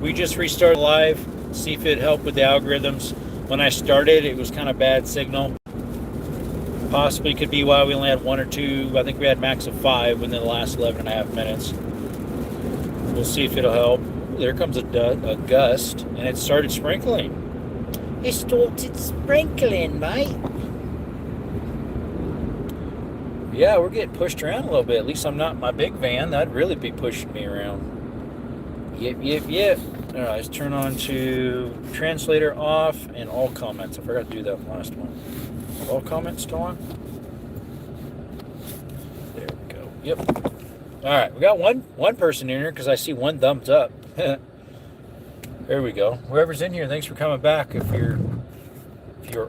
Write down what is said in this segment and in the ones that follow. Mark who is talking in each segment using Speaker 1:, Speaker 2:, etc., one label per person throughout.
Speaker 1: We just restarted live, see if it helped with the algorithms. When I started, it was kind of bad signal. Possibly could be why we only had 1 or 2. I think we had max of 5 within the last 11 and a half minutes. We'll see if it'll help. There comes a gust, and it started sprinkling. It started sprinkling, mate. Yeah, we're getting pushed around a little bit. At least I'm not in my big van. That'd really be pushing me around. Yep. All right, let's turn on to translator off and all comments. I forgot to do that in the last one. All comments still on? There we go. Yep. All right, we got one person in here because I see one thumbs up. There we go. Whoever's in here, thanks for coming back. If you're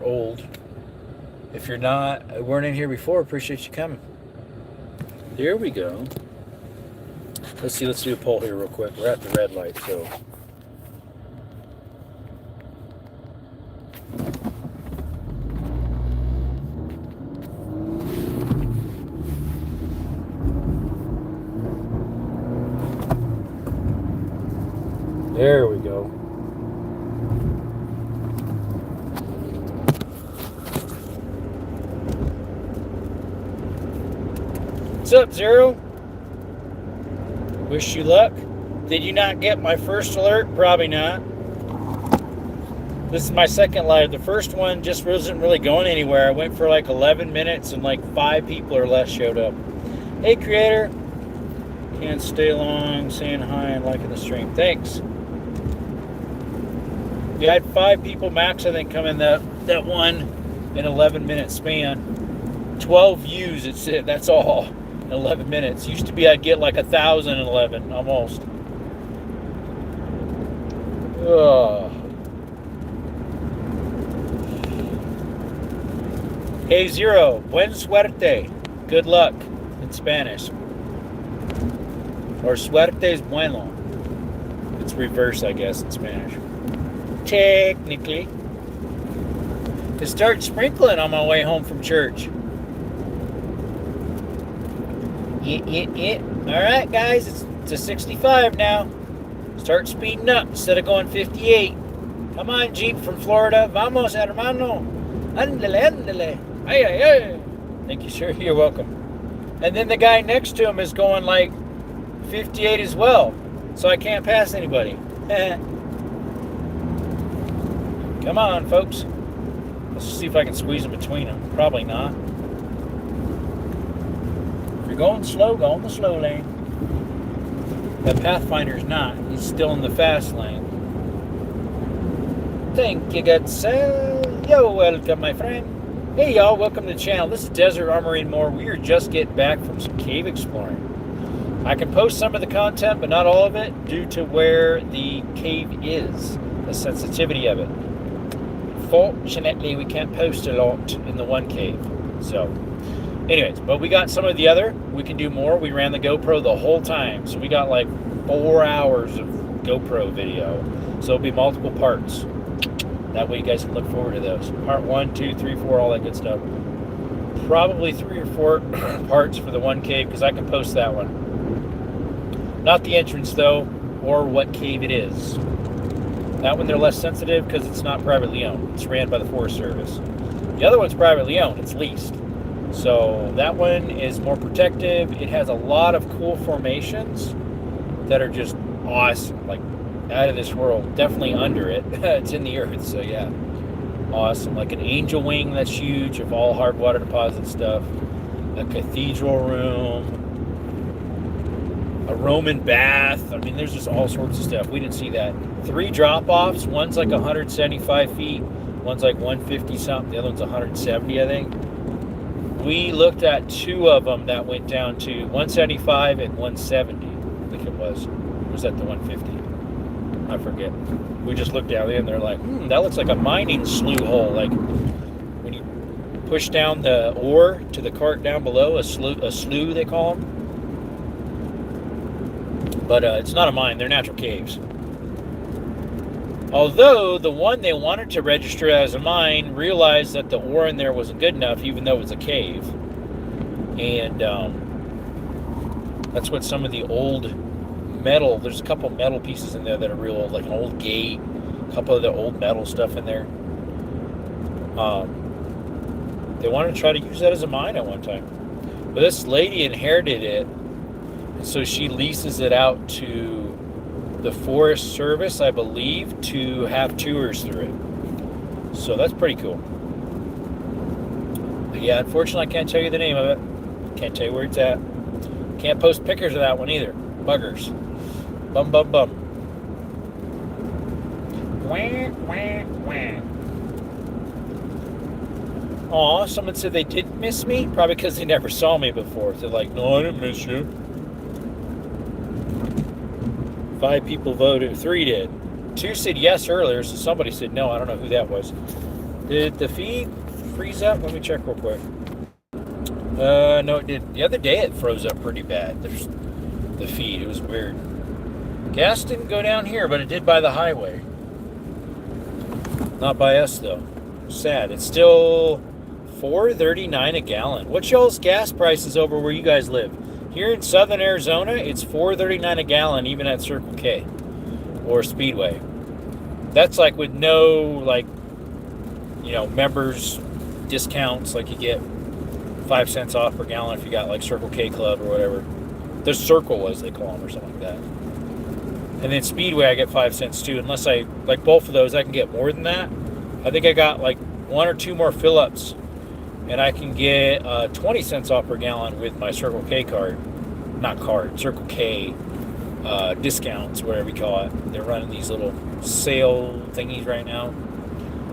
Speaker 1: old, if you're not, weren't in here before, appreciate you coming. There we go. Let's see. Let's do a poll here real quick. We're at the red light, so. There we go. What's up, Zero? Wish you luck. Did you not get my first alert? Probably not. This is my second live. The first one just wasn't really going anywhere. I went for like 11 minutes and like 5 people or less showed up. Hey, creator. Can't stay long. Saying hi and liking the stream. Thanks. We had 5 people max, I think, come in that one in 11-minute span. 12 views, that's all in 11 minutes. Used to be I'd get like 1,000 in 11, almost. Ugh. Hey, Zero, buen suerte. Good luck in Spanish. Or suerte es bueno. It's reverse, I guess, in Spanish. Technically. It started sprinkling on my way home from church. Alright, guys, it's to 65 now. Start speeding up instead of going 58. Come on, Jeep from Florida. Vamos, hermano. Ándale. Ay. Thank you, sir. You're welcome. And then the guy next to him is going like 58 as well. So I can't pass anybody. Come on, folks. Let's see if I can squeeze in between them. Probably not. If you're going slow, go in the slow lane. But Pathfinder's not. He's still in the fast lane. Thank you, good sir. Yo, welcome, my friend. Hey, y'all. Welcome to the channel. This is Desert Armory and More. We are just getting back from some cave exploring. I can post some of the content, but not all of it, due to where the cave is, the sensitivity of it. Fortunately, we can't post a lot in the one cave. So, anyways, but we got some of the other. We can do more. We ran the GoPro the whole time. So we got like 4 hours of GoPro video. So it'll be multiple parts. That way you guys can look forward to those. Part 1, 2, 3, 4, all that good stuff. Probably 3 or 4 parts for the one cave, because I can post that one. Not the entrance, though, or what cave it is. That one they're less sensitive because it's not privately owned. It's ran by the Forest Service. The other one's privately owned. It's leased. So that one is more protective. It has a lot of cool formations that are just awesome. Like out of this world. Definitely under it. It's in the earth. So yeah. Awesome. Like an angel wing that's huge of all hard water deposit stuff. A cathedral room. A Roman bath. I mean, there's just all sorts of stuff. We didn't see that. 3 drop-offs. One's like 175 feet. One's like 150 something. The other one's 170, I think. We looked at 2 of them that went down to 175 and 170. I think it was. Or was that the 150? I forget. We just looked down there and they're like, that looks like a mining slough hole. Like when you push down the ore to the cart down below, a slough they call them. But it's not a mine. They're natural caves. Although the one they wanted to register as a mine realized that the ore in there wasn't good enough, even though it was a cave. And that's what some of the old metal. There's a couple metal pieces in there that are real old, like an old gate, a couple of the old metal stuff in there. They wanted to try to use that as a mine at one time. But this lady inherited it, and so she leases it out to the Forest Service, I believe, to have tours through it. So that's pretty cool. But yeah, unfortunately, I can't tell you the name of it. Can't tell you where it's at. Can't post pictures of that one either. Buggers. Bum, bum, bum. Wah, wah, wah. Aw, someone said they didn't miss me? Probably because they never saw me before. They're like, no, I didn't miss you. 5 people voted. 3 did. 2 said yes earlier, so somebody said no. I don't know who that was. Did the feed freeze up? Let me check real quick. No, it didn't. The other day it froze up pretty bad. There's the feed. It was weird. Gas didn't go down here, but it did by the highway. Not by us, though. Sad. It's still $4.39 a gallon. What's y'all's gas prices over where you guys live? Here in southern Arizona, it's $4.39 a gallon, even at Circle K or Speedway. That's like with no, like, you know, members discounts. Like you get 5 cents off per gallon if you got like Circle K Club or whatever. The Circle, as they call them, or something like that. And then Speedway, I get 5 cents too. Unless I, like both of those, I can get more than that. I think I got like 1 or 2 more fill-ups, and I can get 20 cents off per gallon with my Circle K card. Not card, Circle K discounts, whatever you call it. They're running these little sale thingies right now.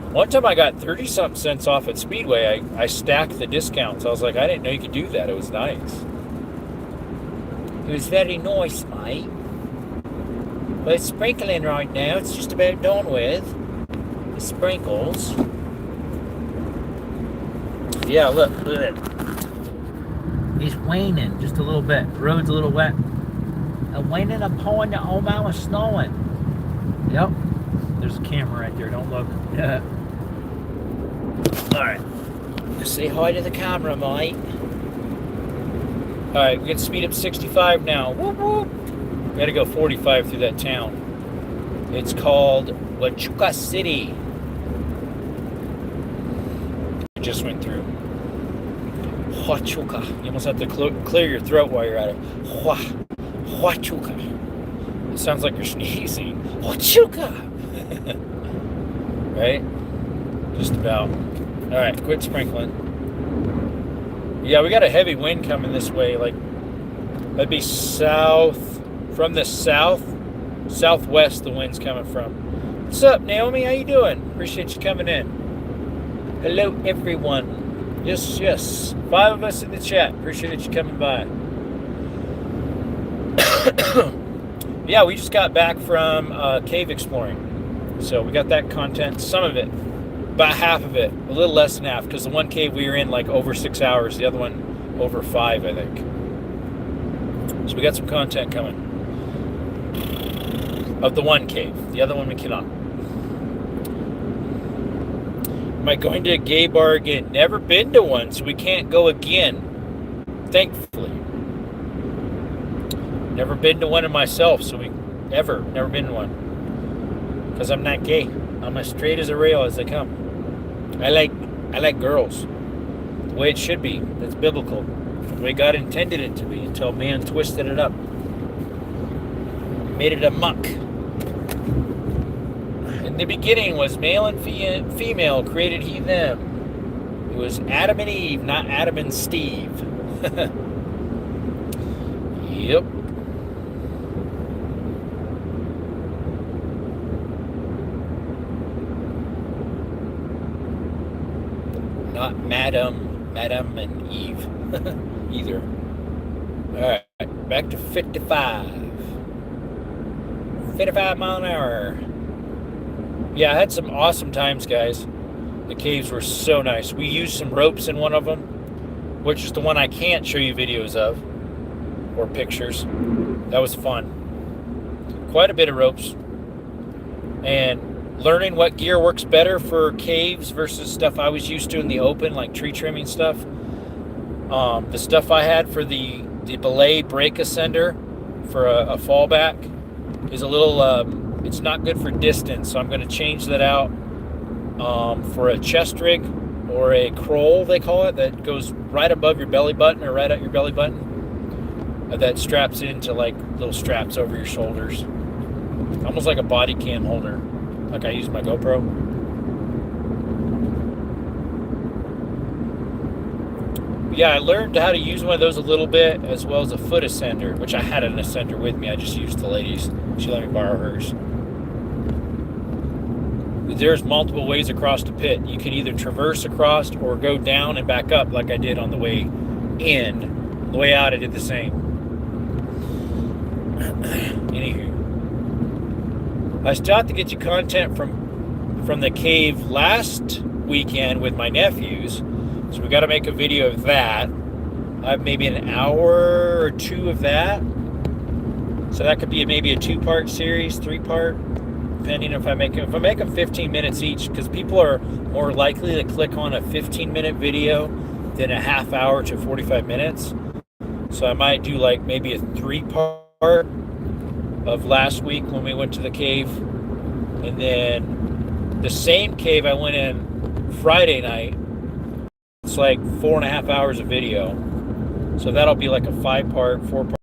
Speaker 1: One time I got 30-something cents off at Speedway. I stacked the discounts. I was like, I didn't know you could do that. It was nice. It was very nice, mate. But it's sprinkling right now. It's just about done with. The sprinkles. Yeah, look at it. It's raining just a little bit. The road's a little wet. Raining upon the old man was snowing. Yep. There's a camera right there. Don't look. Yeah. Alright. Just say hi to the camera, mate. Alright, we can speed up 65 now. Whoop, whoop. We gotta go 45 through that town. It's called Huachuca City. We just went through. Huachuca. You almost have to clear your throat while you're at it. Huachuca. It sounds like you're sneezing. Huachuca. Right? Just about. Alright, quit sprinkling. Yeah, we got a heavy wind coming this way. Like, that'd be south. From the southwest, the wind's coming from. What's up, Naomi? How you doing? Appreciate you coming in. Hello, everyone. Yes, yes. 5 of us in the chat. Appreciate you coming by. Yeah, we just got back from cave exploring. So we got that content. Some of it. About half of it. A little less than half. Because the one cave we were in like over 6 hours. The other one over 5, I think. So we got some content coming. Of the one cave. The other one we cannot. Am I going to a gay bar again? Never been to one, so we can't go again. Thankfully. Never been to one in myself, so never been to one. Because I'm not gay. I'm as straight as a rail as they come. I like girls. The way it should be. That's biblical. The way God intended it to be until man twisted it up. Made it a muck. In the beginning was male and female, created he them. It was Adam and Eve, not Adam and Steve. Yep. Not Madam and Eve either. Alright, back to 55. 55 mile an hour. Yeah, I had some awesome times, guys. The caves were so nice. We used some ropes in one of them, which is the one I can't show you videos of or pictures. That was fun. Quite a bit of ropes. And learning what gear works better for caves versus stuff I was used to in the open, like tree trimming stuff. The stuff I had for the belay brake ascender for a fallback is a little, it's not good for distance. So I'm going to change that out for a chest rig or a kroll, they call it, that goes right above your belly button or right at your belly button. That straps into like little straps over your shoulders. Almost like a body cam holder, like I use my GoPro. Yeah, I learned how to use one of those a little bit, as well as a foot ascender, which I had an ascender with me. I just used the lady's. She let me borrow hers. There's multiple ways across the pit. You can either traverse across or go down and back up like I did on the way in. The way out, I did the same. Anywho, I still have to get you content from the cave last weekend with my nephews, so we got to make a video of that. I have maybe an hour or two of that, so that could be maybe a 2-part series, 3-part, depending if I make them 15 minutes each, because people are more likely to click on a 15-minute video than a half hour to 45 minutes. So I might do like maybe a 3-part of last week when we went to the cave, and then the same cave I went in Friday night. It's like 4.5 hours of video, so that'll be like a 5-part, 4-part,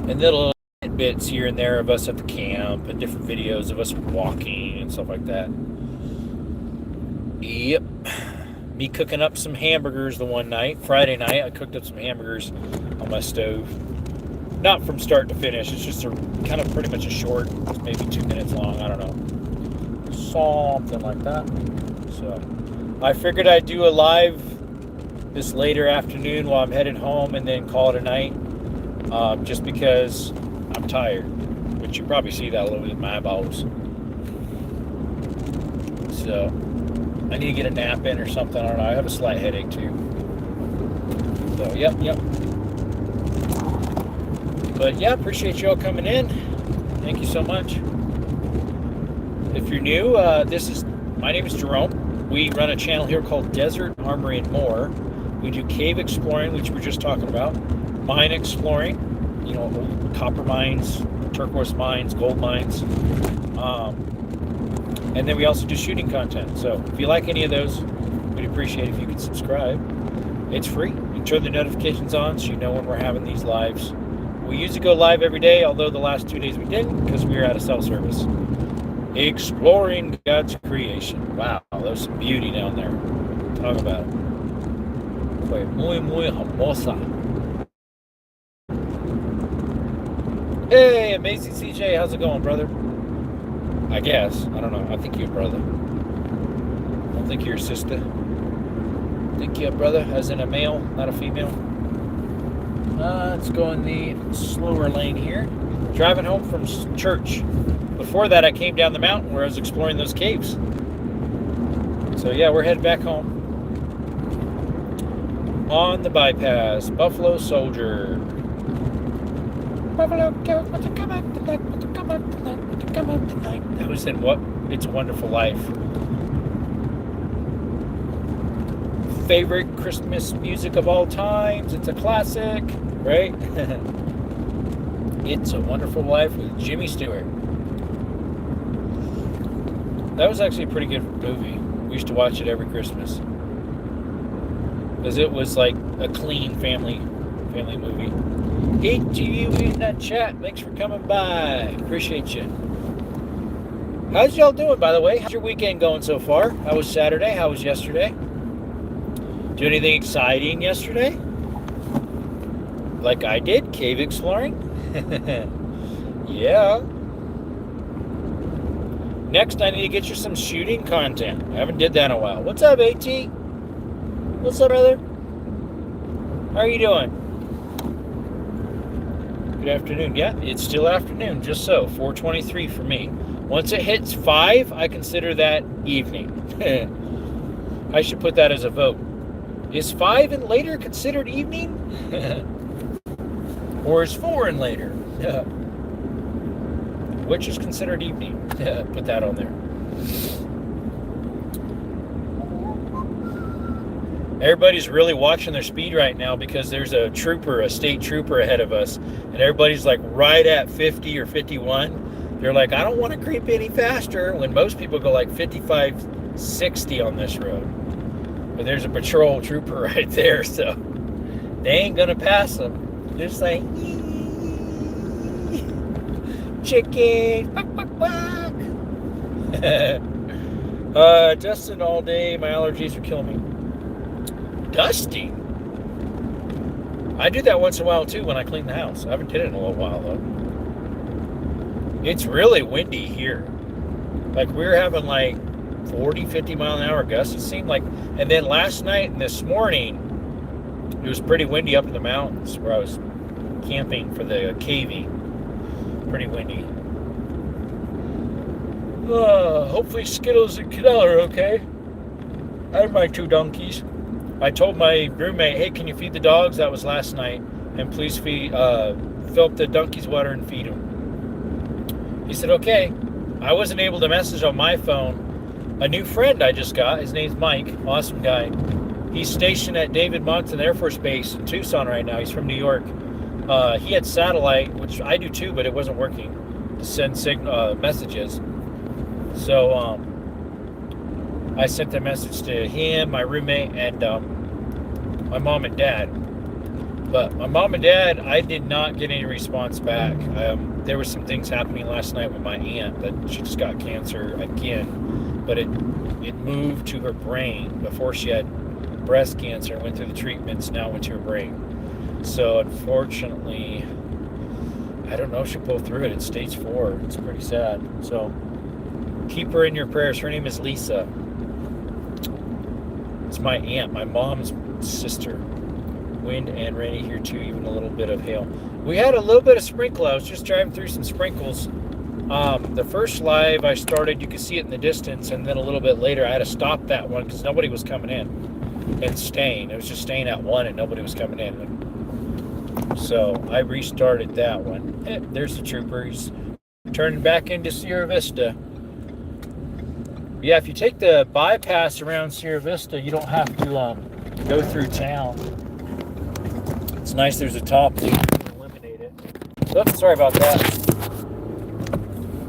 Speaker 1: and little bits here and there of us at the camp and different videos of us walking and stuff like that. Yep. Me cooking up some hamburgers the one night, Friday night. I cooked up some hamburgers on my stove. Not from start to finish. It's just a kind of pretty much a short, maybe 2 minutes long. I don't know. Something like that. So I figured I'd do a live this later afternoon while I'm headed home and then call it a night. Just because I'm tired. Which you probably see that a little bit in my eyeballs. So I need to get a nap in or something. I don't know. I have a slight headache too. So, yep. But yeah, appreciate you all coming in. Thank you so much. If you're new, my name is Jerome. We run a channel here called Desert Armory and More. We do cave exploring, which we were just talking about, mine exploring, old copper mines, turquoise mines, gold mines. And then we also do shooting content. So if you like any of those, we'd appreciate if you could subscribe. It's free. You turn the notifications on so you know when we're having these lives. We usually go live every day, although the last 2 days we didn't because we were out of cell service. Exploring God's creation. Wow, there's some beauty down there. Talk about it. Fue muy hermosa. Hey, Amazing CJ, how's it going, brother? I guess. I don't know. I think you're a brother. I don't think you're a sister. I think you're a brother, as in a male, not a female. Let's go in the slower lane here. Driving home from church. Before that, I came down the mountain where I was exploring those caves. So yeah, we're headed back home. On the bypass, Buffalo Soldier. Buffalo, want to come out tonight? Want to come out tonight? Want to come out tonight? That was in It's a Wonderful Life. Favorite Christmas music of all times. It's a classic, right? It's a Wonderful Life with Jimmy Stewart. That was actually a pretty good movie. We used to watch it every Christmas. Because it was like a clean family movie. Hey to you in that chat. Thanks for coming by. Appreciate you. How's y'all doing, by the way? How's your weekend going so far? How was Saturday? How was yesterday? Do anything exciting yesterday? Like I did? Cave exploring? Yeah. Next, I need to get you some shooting content. I haven't did that in a while. What's up, AT? What's up, brother? How are you doing? Good afternoon. Yeah, it's still afternoon, just so. 4:23 for me. Once it hits 5, I consider that evening. I should put that as a vote. Is 5 and later considered evening? Or is 4 and later? Which is considered evening? Put that on there. Everybody's really watching their speed right now because there's a state trooper ahead of us, and everybody's like right at 50 or 51. They're like, I don't want to creep any faster, when most people go like 55, 60 on this road. But there's a patrol trooper right there, so they ain't gonna pass them. They're just like, chicken, quack, quack, quack. Dusting all day, my allergies are killing me. Dusting? I do that once in a while too when I clean the house. I haven't did it in a little while though. It's really windy here. Like we were having like 40, 50 mile an hour gusts, it seemed like. And then last night and this morning, it was pretty windy up in the mountains where I was camping for the caving. Pretty windy. Hopefully Skittles and Cadell are okay. I have my 2 donkeys. I told my roommate, hey, can you feed the dogs? That was last night. And please fill up the donkeys' water and feed them. He said, okay. I wasn't able to message on my phone. A new friend I just got, his name's Mike, awesome guy. He's stationed at David Monthan Air Force Base in Tucson right now. He's from New York. He had satellite, which I do too, but it wasn't working to send messages. So I sent a message to him, my roommate, and my mom and dad. But my mom and dad, I did not get any response back. There were some things happening last night with my aunt that she just got cancer again, but it moved to her brain before she had breast cancer, went through the treatments, now went to her brain. So unfortunately, I don't know if she'll pull through it. It's stage 4. It's pretty sad. So keep her in your prayers. Her name is Lisa. It's my aunt, my mom's sister. Wind and rainy here too, even a little bit of hail. We had a little bit of sprinkle. I was just driving through some sprinkles. The first live I started, you could see it in the distance, and then a little bit later I had to stop that one because nobody was coming in and staying. It was just staying at 1 and nobody was coming in. So I restarted that one. There's the trooper. He's turning back into Sierra Vista. Yeah, if you take the bypass around Sierra Vista, you don't have to go through town. It's nice there's a top so you can eliminate it. Oops, sorry about that.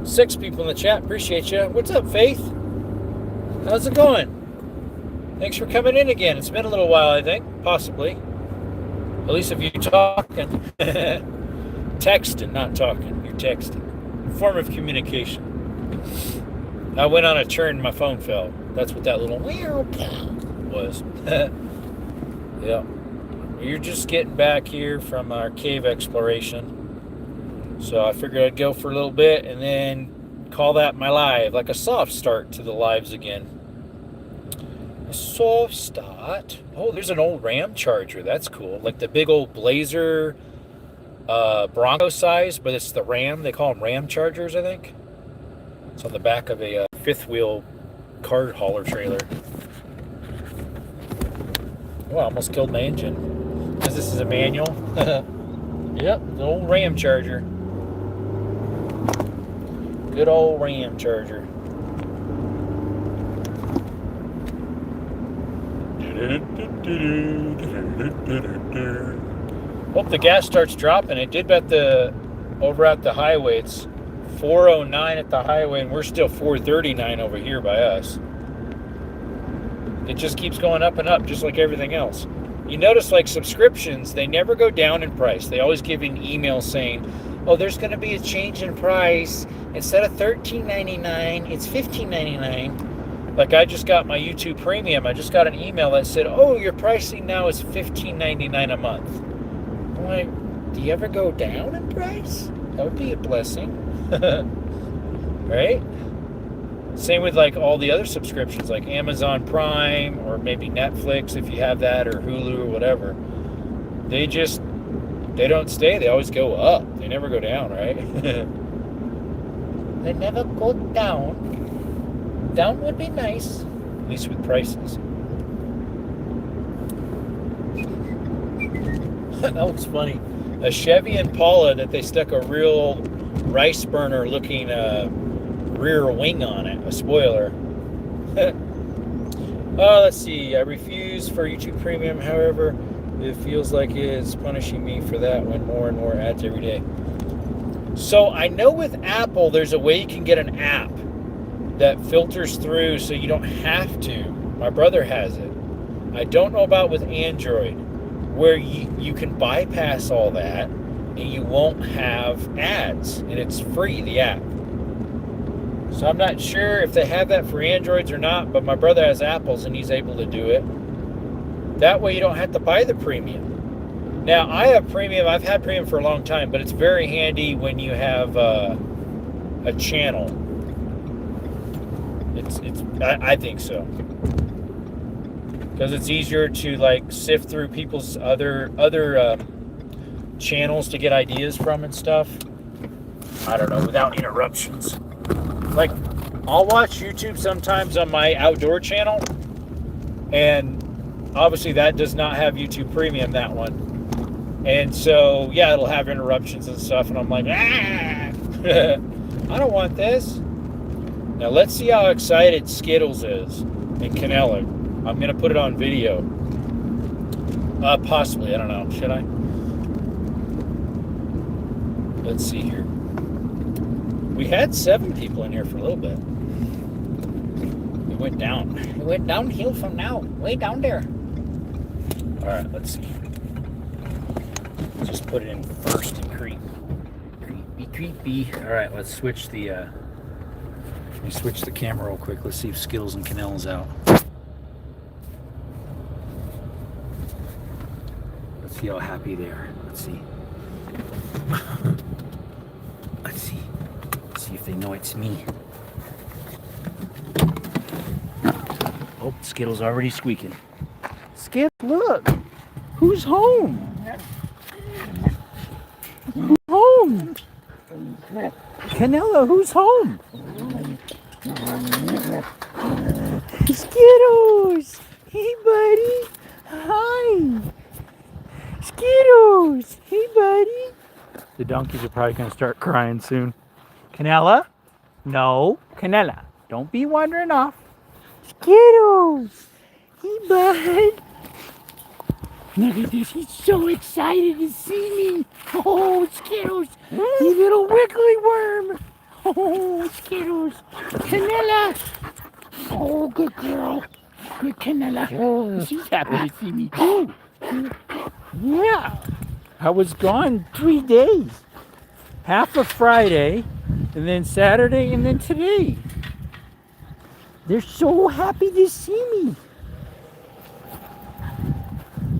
Speaker 1: 6 people in the chat, appreciate you. What's up, Faith? How's it going? Thanks for coming in again. It's been a little while, I think, possibly. At least if you're talking. Texting, not talking. You're texting. Form of communication. I went on a turn and my phone fell. That's what that little was. Yeah. You're just getting back here from our cave exploration. So I figured I'd go for a little bit and then call that my live, like a soft start to the lives again. A soft start. Oh, there's an old Ram Charger. That's cool. Like the big old Blazer Bronco size, but it's the Ram. They call them Ram Chargers, I think. It's on the back of a fifth wheel car hauler trailer. Oh, I almost killed my engine. Because this is a manual. Yep, the old Ram Charger. Good old Ram Charger. Hope the gas starts dropping. It did over at the highway. It's 409 at the highway, and we're still 439 over here by us. It just keeps going up and up, just like everything else. You notice, like subscriptions, they never go down in price. They always give you an email saying, oh, there's going to be a change in price. Instead of $13.99, it's $15.99. Like I just got my YouTube Premium. I just got an email that said, oh, your pricing now is $15.99 a month. I'm like, do you ever go down in price? That would be a blessing. Right? Same with like all the other subscriptions, like Amazon Prime or maybe Netflix if you have that, or Hulu or whatever. They don't stay. They always go up. They never go down, right? They never go down. Down would be nice, at least with prices. That looks funny. A Chevy Impala that they stuck a real rice burner looking rear wing on it, a spoiler. Let's see. I refuse for YouTube Premium. However, it feels like it's punishing me for that when more and more ads every day. So I know with Apple, there's a way you can get an app that filters through so you don't have to. My brother has it. I don't know about with Android, where you can bypass all that and you won't have ads, and it's free, the app. So I'm not sure if they have that for Androids or not, but my brother has Apples and he's able to do it. That way you don't have to buy the premium. Now, I have premium. I've had premium for a long time, but it's very handy when you have a channel. I think so. Because it's easier to like sift through people's other channels to get ideas from and stuff. I don't know, without interruptions. Like, I'll watch YouTube sometimes on my outdoor channel, and obviously that does not have YouTube Premium, that one. And so, yeah, it'll have interruptions and stuff, and I'm like, I don't want this. Now, let's see how excited Skittles is and Canela. I'm going to put it on video. Possibly, I don't know. Should I? Let's see here. We had 7 people in here for a little bit. It went down. It went downhill from now. Way down there. All right, let's see. Just put it in first and creepy. All right, let's switch the. Let me switch the camera real quick. Let's see if Skittles and Canela's out. Let's see how happy they are. Let's see. Let's see. See if they know it's me. Oh, Skittles already squeaking. Skip, look. Who's home? Who's home? Canela, who's home? Skittles! Hey, buddy. Hi. Skittles! Hey, buddy. The donkeys are probably going to start crying soon. Canela? No. Canela, don't be wandering off. Skittles! Hey, bud. Look at this. He's so excited to see me. Oh, Skittles. You little wiggly worm. Oh, Skittles. Canela. Oh, good girl. Good Canela. Oh, she's happy to see me. Oh, yeah. I was gone 3 days. Half of Friday, and then Saturday, and then today. They're so happy to see me.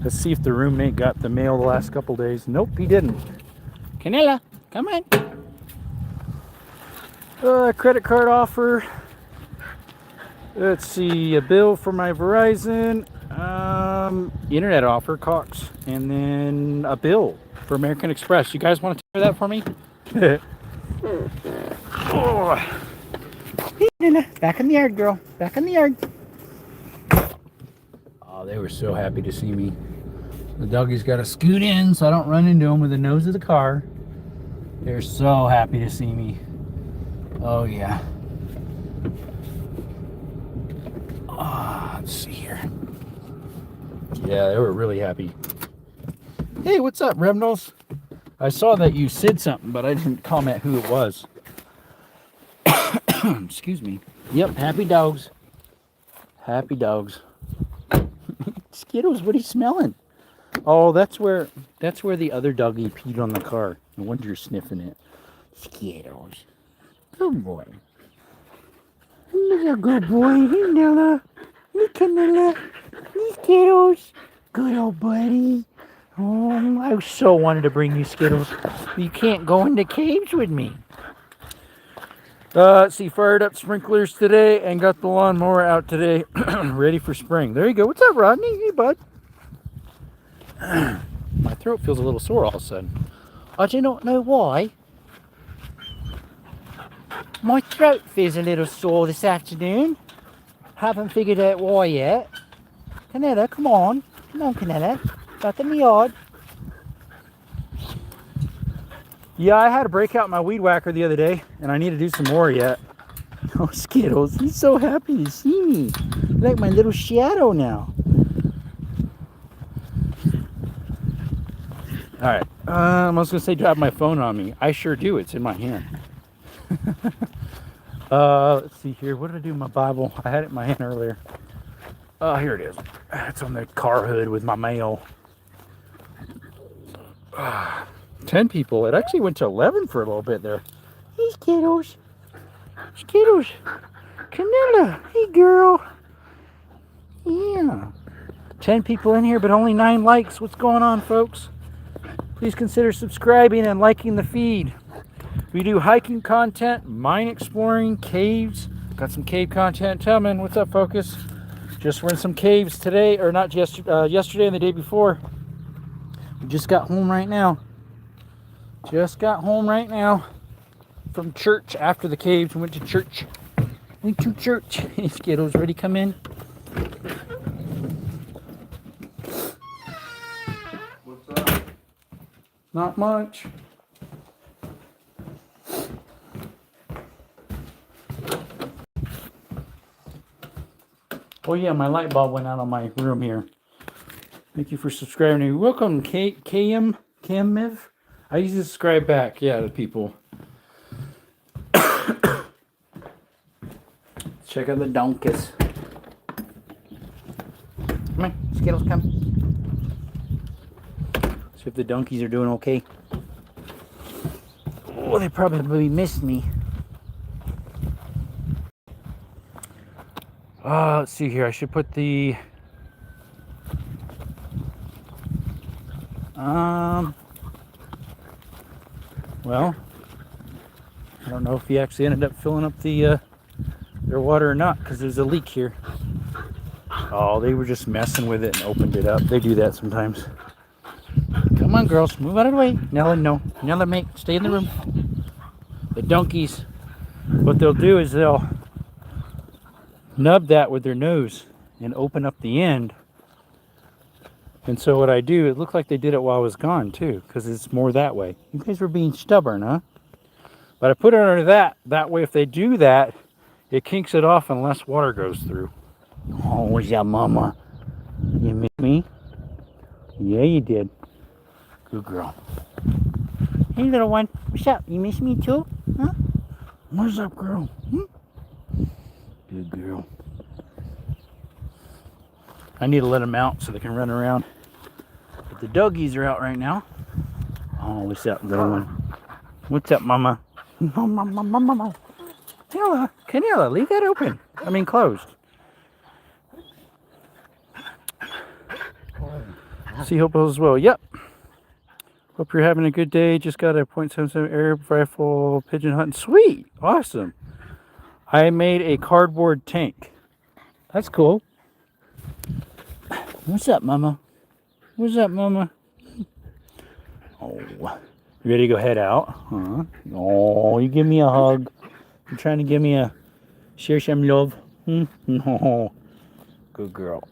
Speaker 1: Let's see if the roommate got the mail the last couple days. Nope, he didn't. Canela, come on. Credit card offer. Let's see, a bill for my Verizon. Internet offer, Cox. And then a bill for American Express. You guys want to try that for me? Oh. Back in the yard, girl. Back in the yard. Oh, they were so happy to see me. The doggies got to scoot in so I don't run into them with the nose of the car. They're so happy to see me. Oh, yeah. Let's see here. Yeah, they were really happy. Hey, what's up, Remnels? I saw that you said something, but I didn't comment who it was. Excuse me. Yep, happy dogs. Happy dogs. Skittles, what are you smelling? Oh, that's where the other doggy peed on the car. No wonder you're sniffing it. Skittles. Good boy. Look a good boy. Hey, Nella. Hey, Canela. Hey, Skittles. Good old buddy. Oh, I so wanted to bring you Skittles. You can't go into caves with me. Let's see, fired up sprinklers today and got the lawnmower out today, ready for spring. There you go. What's up, Rodney? Hey, bud. My throat feels a little sore all of a sudden. I do not know why. My throat feels a little sore this afternoon. Haven't figured out why yet. Canela, come on. Come on, Canela. Back in the yard. Yeah, I had to break out my weed whacker the other day, and I need to do some more yet.
Speaker 2: Oh, Skittles, he's so happy to see me. Like my little shadow now. All right. I was going to say drop my phone on me. I sure do. It's in my hand. Let's see here. What did I do with my Bible? I had it in my hand earlier. Oh, here it is. It's on the car hood with my mail. 10 people. It actually went to 11 for a little bit there. Hey, Skittles. Skittles. Camilla. Hey, girl. Yeah. 10 people in here, but only 9 likes. What's going on, folks? Please consider subscribing and liking the feed. We do hiking content, mine exploring, caves. Got some cave content coming. What's up, Focus? Just were in some caves today, or not yesterday and the day before. We just got home right now. Just got home right now from church after the caves. We went to church. Went to church. Hey, Skittles, ready to come in?
Speaker 3: What's up?
Speaker 2: Not much. Oh yeah, my light bulb went out on my room here. Thank you for subscribing. Welcome, KM Miv. I usually subscribe back, yeah, to people. Check out the donkeys. Come on, Skittles, come. See if the donkeys are doing okay. Oh, they probably missed me. Let's see here. I should put the well, I don't know if he actually ended up filling up the their water or not, because there's a leak here. Oh, they were just messing with it and opened it up. They do that sometimes. Come on, girls, move out of the way. Nella, no. Nella, mate, stay in the room. The donkeys, what they'll do is they'll nub that with their nose and open up the end. And so what I do, it looked like they did it while I was gone too, because it's more that way. You guys were being stubborn, huh? But I put it under that. That way, if they do that, it kinks it off and less water goes through. Oh, where's that mama? You miss me? Yeah, you did. Good girl. Hey, little one. What's up? You miss me too? Huh? What's up, girl? Good girl. I need to let them out so they can run around. But the doggies are out right now. Oh, what's up, little one? What's up, mama? Mama. Canela, leave that open. I mean, closed. See, hope all is well. Yep. Hope you're having a good day. Just got a .77 air rifle pigeon hunting. Sweet. Awesome. I made a cardboard tank. That's cool. What's up, mama? What's up, mama? Oh, you ready to go head out? Huh? Oh, you give me a hug. You're trying to give me a share some love. No. Good girl.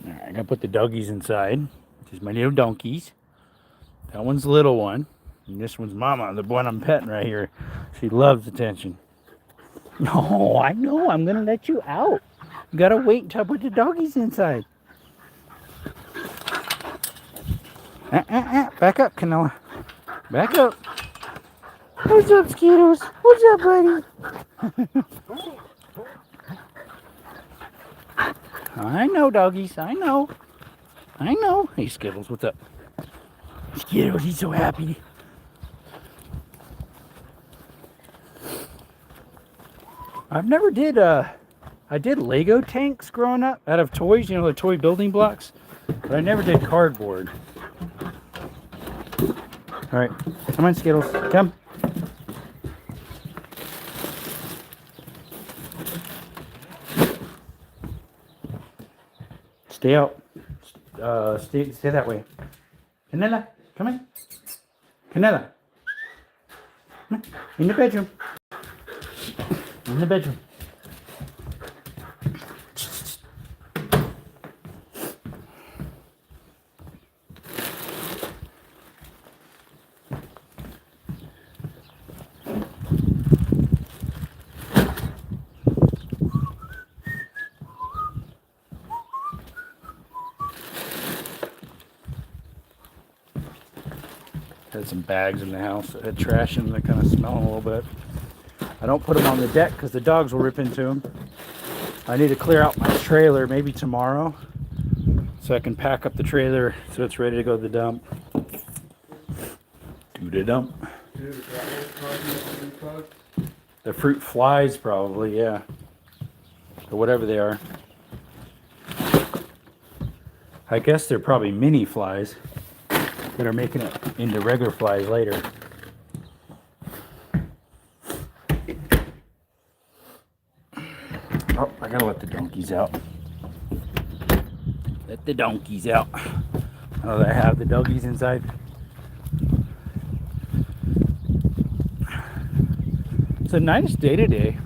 Speaker 2: All right, I gotta put the doggies inside. These are my little donkeys. That one's the little one. And this one's mama, the one I'm petting right here. She loves attention. No, I know. I'm gonna let you out. You gotta wait until I put the doggies inside. Back up, Canela. Back up. What's up, Skittles? What's up, buddy? I know, doggies. I know. I know. Hey, Skittles, what's up? Skittles, he's so happy. I've never did, I did Lego tanks growing up out of toys, you know, the toy building blocks. But I never did cardboard. All right, come on, Skittles, come. Stay out. Stay that way. Canela, come in. Canela. Come on. In the bedroom. In the bedroom. Had some bags in the house that had trash in them. They're kind of smelling a little bit. I don't put them on the deck because the dogs will rip into them. I need to clear out my trailer maybe tomorrow so I can pack up the trailer so it's ready to go to the dump. Do the dump. The fruit flies probably, yeah. Or whatever they are. I guess they're probably mini flies that are making it into regular flies later. Oh, I gotta let the donkeys out. Let the donkeys out. Oh, they have the doggies inside. It's a nice day today.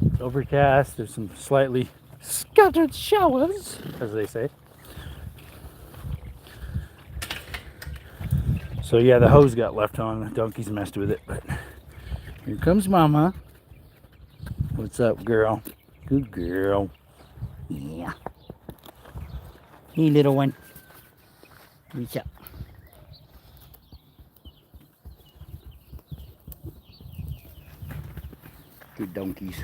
Speaker 2: It's overcast. There's some slightly scattered showers, as they say. So yeah, the hose got left on. The donkeys messed with it, but here comes Mama. What's up, girl? Good girl. Yeah. Hey, little one. What's up? Good donkeys.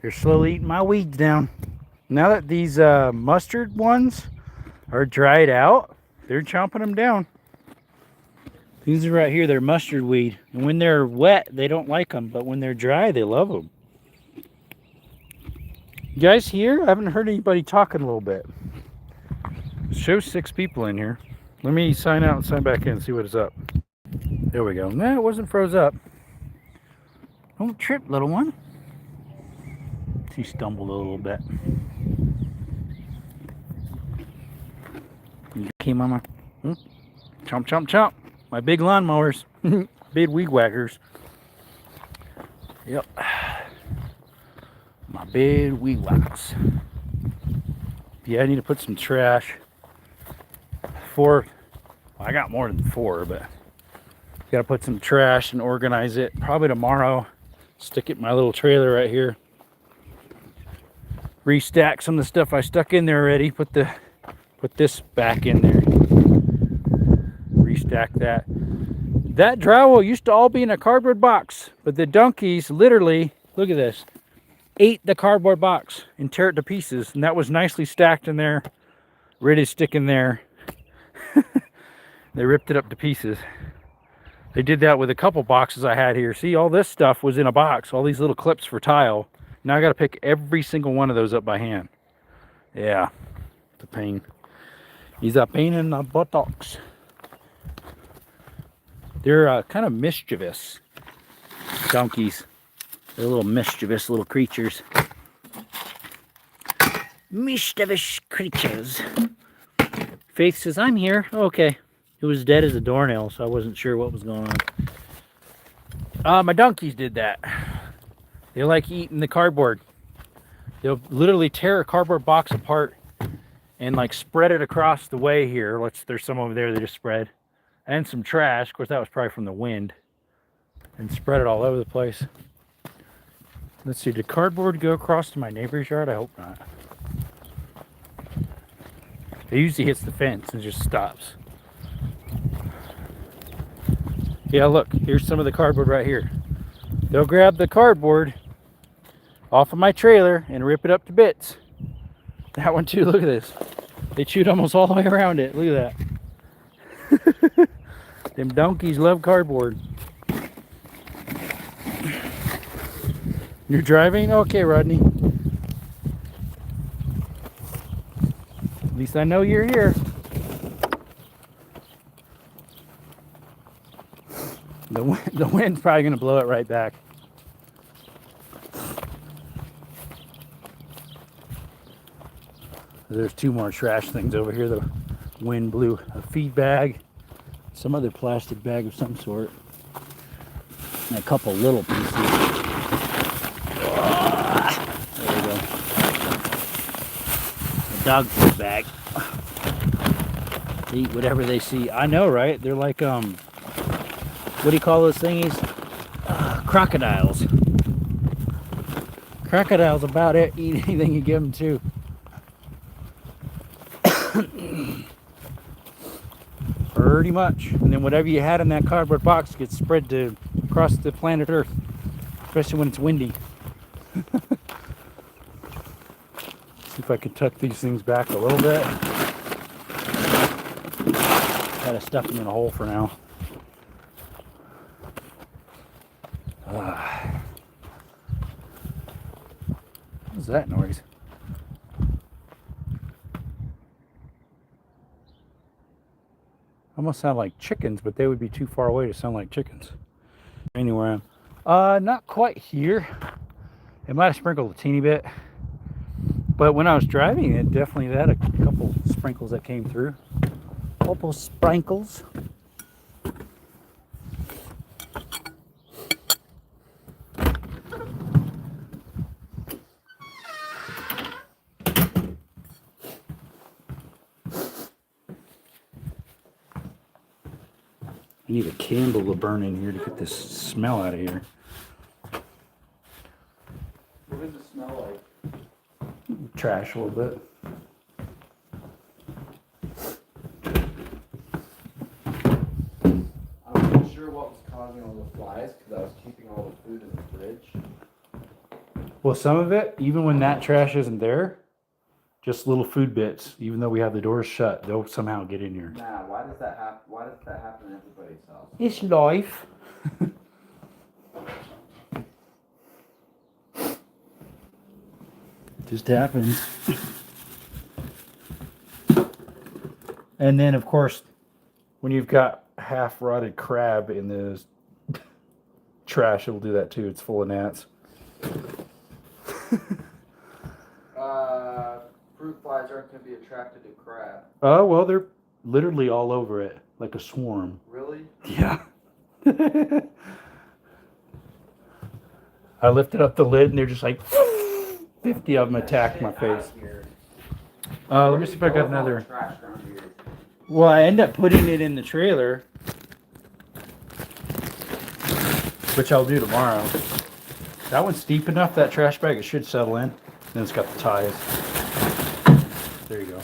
Speaker 2: They're slowly eating my weeds down. Now that these mustard ones are dried out, they're chomping them down. These are right here, they're mustard weed. And when they're wet, they don't like them. But when they're dry, they love them. You guys here? I haven't heard anybody talking a little bit. It shows 6 people in here. Let me sign out and sign back in and see what is up. There we go. Nah, it wasn't froze up. Don't trip, little one. She stumbled a little bit. Okay, Mama. Chomp, chomp, chomp. My big lawnmowers. Big weed whackers. Yep. My big weed whackers. Yeah, I need to put some trash. 4. Well, I got more than 4, but gotta put some trash and organize it. Probably tomorrow. Stick it in my little trailer right here. Restack some of the stuff I stuck in there already. Put this back in there. Restack that. That drywall used to all be in a cardboard box, but the donkeys literally, look at this, ate the cardboard box and tear it to pieces, and that was nicely stacked in there, ready to stick in there. They ripped it up to pieces. They did that with a couple boxes I had here. See, all this stuff was in a box, all these little clips for tile. Now I got to pick every single one of those up by hand. Yeah, it's a pain. He's a pain in the buttocks. They're kind of mischievous donkeys. They're little mischievous little creatures. Mischievous creatures. Faith says, I'm here. Oh, okay. It was dead as a doornail, so I wasn't sure what was going on. My donkeys did that. They like eating the cardboard. They'll literally tear a cardboard box apart and like spread it across the way here. There's some over there they just spread. And some trash. Of course, that was probably from the wind. And spread it all over the place. Let's see, did cardboard go across to my neighbor's yard? I hope not. It usually hits the fence and just stops. Yeah, look, here's some of the cardboard right here. They'll grab the cardboard off of my trailer and rip it up to bits. That one too, look at this. They chewed almost all the way around it. Look at that. Them donkeys love cardboard. You're driving? Okay, Rodney. At least I know you're here. The wind's probably going to blow it right back. There's 2 more trash things over here. The wind blew a feed bag, some other plastic bag of some sort, and a couple little pieces. There we go. A dog food bag. They eat whatever they see. I know, right? They're like, what do you call those thingies? Crocodiles. Crocodiles about it. Eat anything you give them to. Pretty much. And then whatever you had in that cardboard box gets spread to across the planet Earth, especially when it's windy. See if I can tuck these things back a little bit. Gotta stuff them in a hole for now. What's that noise? Almost sound like chickens, but they would be too far away to sound like chickens. Anywhere I'm not quite here. It might have sprinkled a teeny bit, but when I was driving it definitely had a couple sprinkles that came through. Couple sprinkles. I need a candle to burn in here to get this smell out of here.
Speaker 3: What does it smell like?
Speaker 2: Trash a little bit.
Speaker 3: I'm not sure what was causing all the flies because I was keeping all the food in the fridge.
Speaker 2: Well, some of it, even when that trash isn't there, just little food bits, even though we have the doors shut, they'll somehow get in here.
Speaker 3: Nah, why does that happen? Why does that happen in everybody's house?
Speaker 2: It's life. Just happens. And then, of course, when you've got half rotted crab in the trash, it'll do that too. It's full of gnats.
Speaker 3: Fruit flies aren't going to be attracted to crab.
Speaker 2: Oh, well, they're literally all over it, like a swarm.
Speaker 3: Really?
Speaker 2: Yeah. I lifted up the lid and they're just like 50 of them attacked my face. Let me see if I got another. Well, I end up putting it in the trailer, which I'll do tomorrow. That one's deep enough, that trash bag, it should settle in. Then it's got the ties. There you go.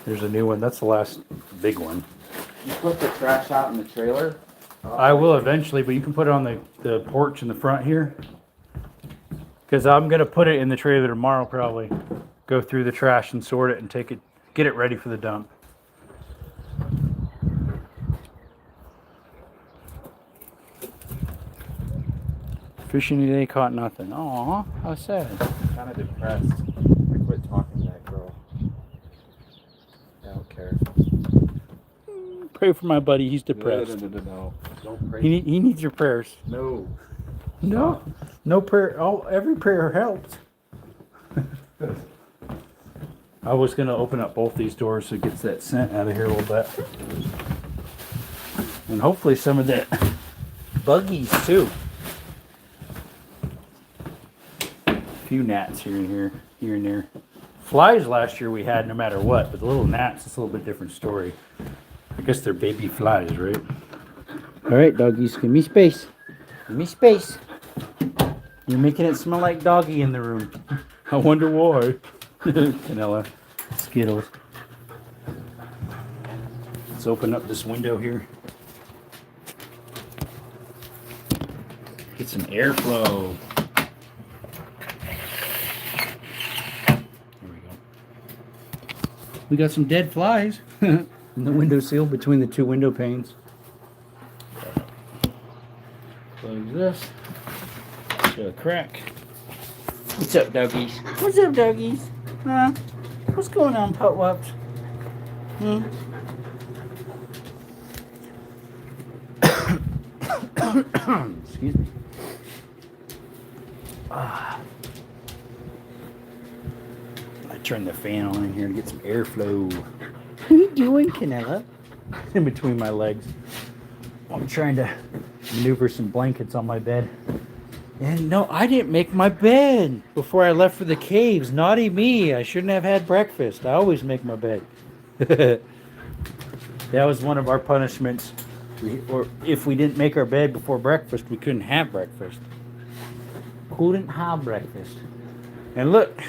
Speaker 2: There's a new one. That's the last big one.
Speaker 3: You put the trash out in the trailer?
Speaker 2: I will eventually, but you can put it on the porch in the front here. Because I'm going to put it in the trailer tomorrow probably. Go through the trash and sort it and take it, get it ready for the dump. Fishing today, caught nothing. Aw, how sad.
Speaker 3: I'm kind of depressed. I quit talking to that girl. I don't care.
Speaker 2: Pray for my buddy, he's depressed.
Speaker 3: No. Don't pray.
Speaker 2: He needs your prayers.
Speaker 3: No.
Speaker 2: No, no prayer. Oh, every prayer helps. I was going to open up both these doors so it gets that scent out of here a little bit. And hopefully some of that buggies too. A few gnats here and there. Flies last year we had no matter what, but the little gnats, it's a little bit different story. I guess they're baby flies, right? All right, doggies, give me space. Give me space. You're making it smell like doggy in the room. I wonder why. Vanilla. Skittles. Let's open up this window here. Get some airflow. There we go. We got some dead flies in the windowsill between the two window panes. Close this. Show a crack. What's up, doggies? What's up, doggies? Huh? What's going on, potwups? Excuse me. I turned the fan on in here to get some airflow. What are you doing, Canella? In between my legs. I'm trying to maneuver some blankets on my bed. And no, I didn't make my bed before I left for the caves. Naughty me. I shouldn't have had breakfast. I always make my bed. That was one of our punishments. Or if we didn't make our bed before breakfast, we couldn't have breakfast. Couldn't have breakfast. And look,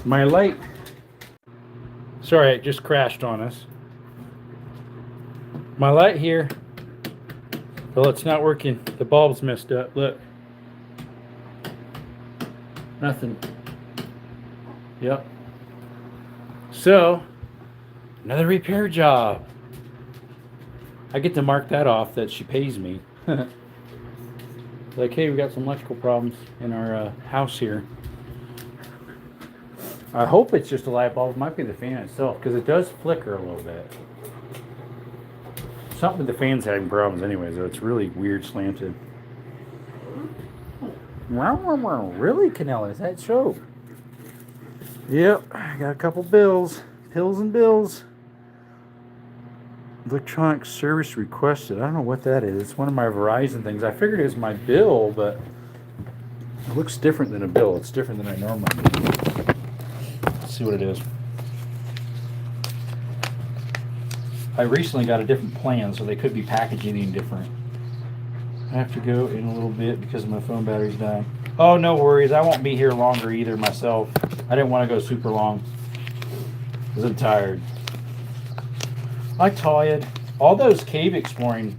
Speaker 2: my light Sorry, it just crashed on us. My light here, well, it's not working. The bulb's messed up. Look. Nothing. Yep. So, another repair job. I get to mark that off that she pays me. Like, hey, we got some electrical problems in our house here. I hope it's just a light bulb. It might be the fan itself, because it does flicker a little bit. Something with the fan's having problems anyways, though. It's really weird slanted. Really, Canella? Is that so? Yep, I got a couple bills. Pills and bills. Electronic service requested. I don't know what that is. It's one of my Verizon things. I figured it was my bill, but it looks different than a bill. It's different than I normally do. Let's see what it is. I recently got a different plan, so they could be packaging it different. I have to go in a little bit because my phone battery's dying. Oh, no worries. I won't be here longer either myself. I didn't want to go super long because I'm tired. I'm tired. All those cave exploring,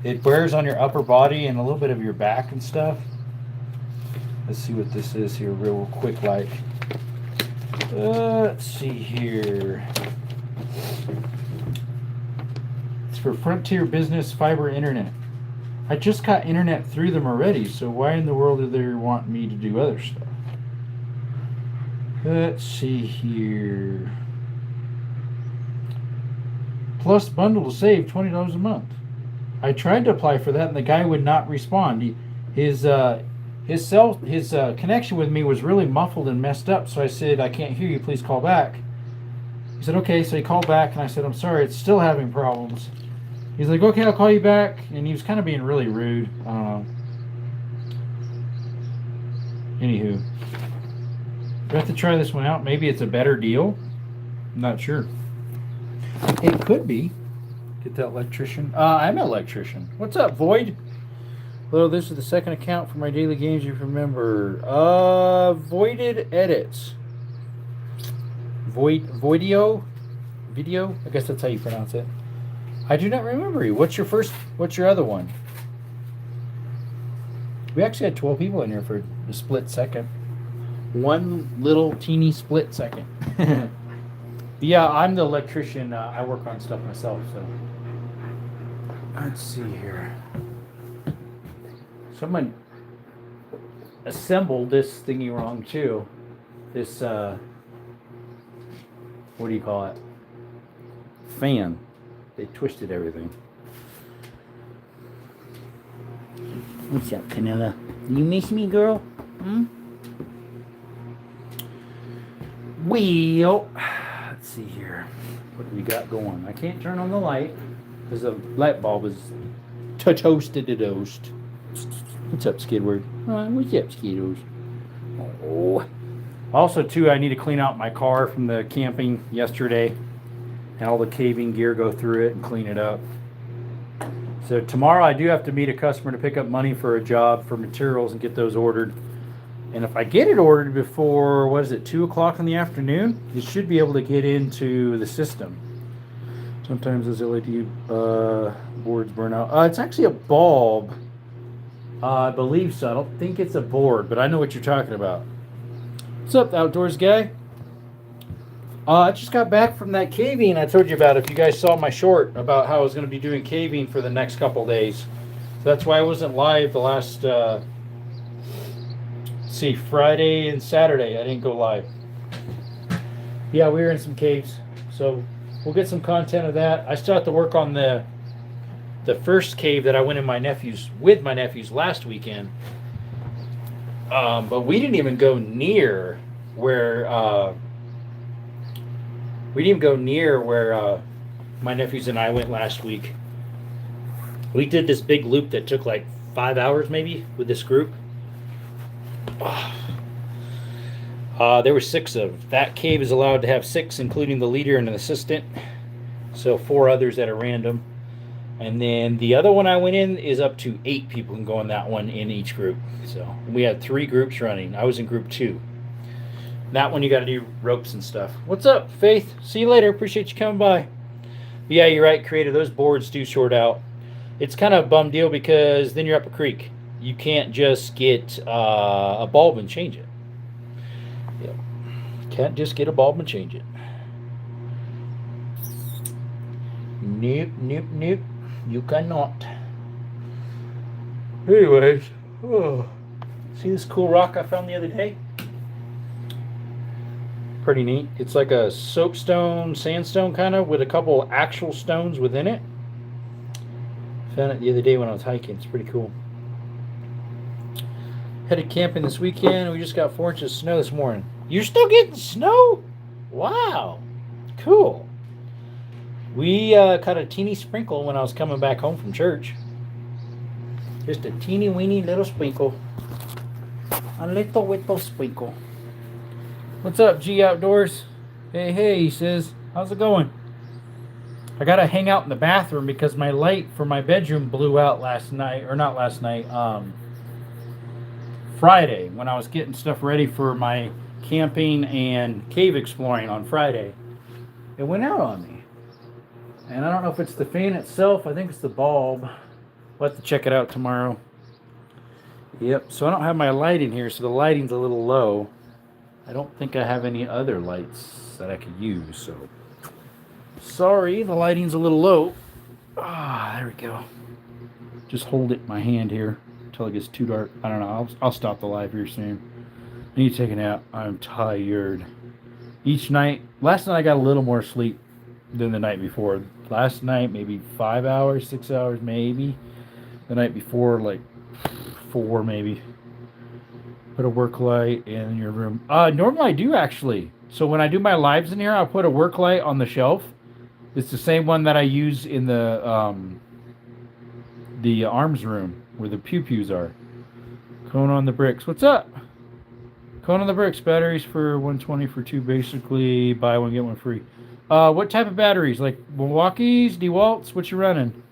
Speaker 2: it wears on your upper body and a little bit of your back and stuff. Let's see what this is here real quick like. Let's see here. It's for Frontier Business Fiber Internet. I just got internet through them already, so why in the world do they want me to do other stuff? Let's see here. Plus bundle to save $20 a month. I tried to apply for that, and the guy would not respond. His connection with me was really muffled and messed up. So I said, "I can't hear you. Please call back." He said, "Okay." So he called back, and I said, "I'm sorry, it's still having problems." He's like, "Okay, I'll call you back," and he was kind of being really rude. I don't know. Anywho, we have to try this one out. Maybe it's a better deal. I'm not sure. It could be. Get that electrician. I'm an electrician. What's up, Void? Hello, this is the second account for my daily games you remember. Voided edits. Voidio? Video? I guess that's how you pronounce it. I do not remember you. What's your other one? We actually had 12 people in here for a split second. One little teeny split second. Yeah, I'm the electrician. I work on stuff myself, so. Let's see here. Someone assembled this thingy wrong too. This, what do you call it? Fan. They twisted everything. What's up, Canella? You miss me, girl? Hmm? Well, let's see here. What do we got going? I can't turn on the light because the light bulb is toasted to toast. What's up, Skidward? What's up, Skidos? Oh. Also, too, I need to clean out my car from the camping yesterday. And all the caving gear, go through it and clean it up. So tomorrow I do have to meet a customer to pick up money for a job for materials and get those ordered. And if I get it ordered before, 2 o'clock in the afternoon, it should be able to get into the system. Sometimes those LED boards burn out. It's actually a bulb. I believe so. I don't think it's a board, but I know what you're talking about. What's up, outdoors guy? I just got back from that caving I told you about. If you guys saw my short about how I was going to be doing caving for the next couple days. So that's why I wasn't live the last, Friday and Saturday. I didn't go live. Yeah, we were in some caves. So we'll get some content of that. I still have to work on the first cave that I went in with my nephews last weekend. But we didn't even go near where my nephews and I went last week. We did this big loop that took like 5 hours maybe with this group. There were 6 of. That cave is allowed to have 6, including the leader and an assistant. So 4 others at a random. And then the other one I went in is up to 8 people can go in that one in each group. So we had 3 groups running. I was in group 2. That one you got to do ropes and stuff. What's up, Faith? See you later. Appreciate you coming by. But yeah, you're right, Creator. Those boards do short out. It's kind of a bum deal because then you're up a creek. You can't just get a bulb and change it. Yep. Can't just get a bulb and change it. Nope, nope, nope. You cannot. Anyways, see this cool rock I found the other day? Pretty neat. It's like a soapstone, sandstone kind of, with a couple actual stones within it. Found it the other day when I was hiking. It's pretty cool. Headed camping this weekend. We just got 4 inches of snow this morning. You're still getting snow? Wow. Cool. We caught a teeny sprinkle when I was coming back home from church. Just a teeny weeny little sprinkle. A little sprinkle. What's up, G Outdoors? Hey, he says. How's it going? I gotta hang out in the bathroom because my light for my bedroom blew out last night. Or not last night. Friday, when I was getting stuff ready for my camping and cave exploring on Friday. It went out on me. And I don't know if it's the fan itself. I think it's the bulb. We'll have to check it out tomorrow. Yep, so I don't have my light in here, so the lighting's a little low. I don't think I have any other lights that I could use, so sorry, the lighting's a little low. There we go. Just hold it in my hand here until it gets too dark. I don't know. I'll stop the live here soon. I need to take a nap. I'm tired. Each night, last night I got a little more sleep than the night before. Last night, maybe 5 hours, 6 hours, maybe. The night before, like 4, maybe. Put a work light in your room. Normally I do, actually. So when I do my lives in here, I'll put a work light on the shelf. It's the same one that I use in the arms room where the pew-pews are. Cone on the bricks. What's up? Cone on the bricks. Batteries for 120 for 2, basically. Buy one, get one free. What type of batteries? Like Milwaukee's, DeWalt's? What you running?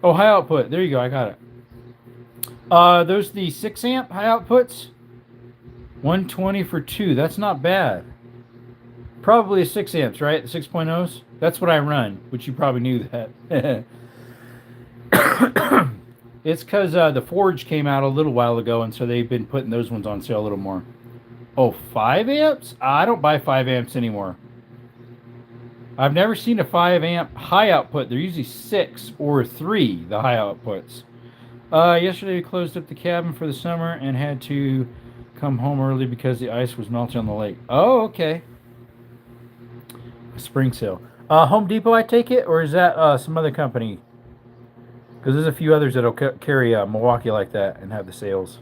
Speaker 2: Oh, high output. There you go. I got it. Those the 6 amp high outputs. 120 for 2. That's not bad. Probably a 6 amps, right? The 6.0s. That's what I run, which you probably knew that. It's because the Forge came out a little while ago, and so they've been putting those ones on sale a little more. Oh, 5 amps? I don't buy 5 amps anymore. I've never seen a 5 amp high output. They're usually 6 or 3, the high outputs. Yesterday we closed up the cabin for the summer and had to come home early because the ice was melting on the lake. Oh, okay. A spring sale. Home Depot, I take it? Or is that some other company? Because there's a few others that'll carry Milwaukee like that and have the sales.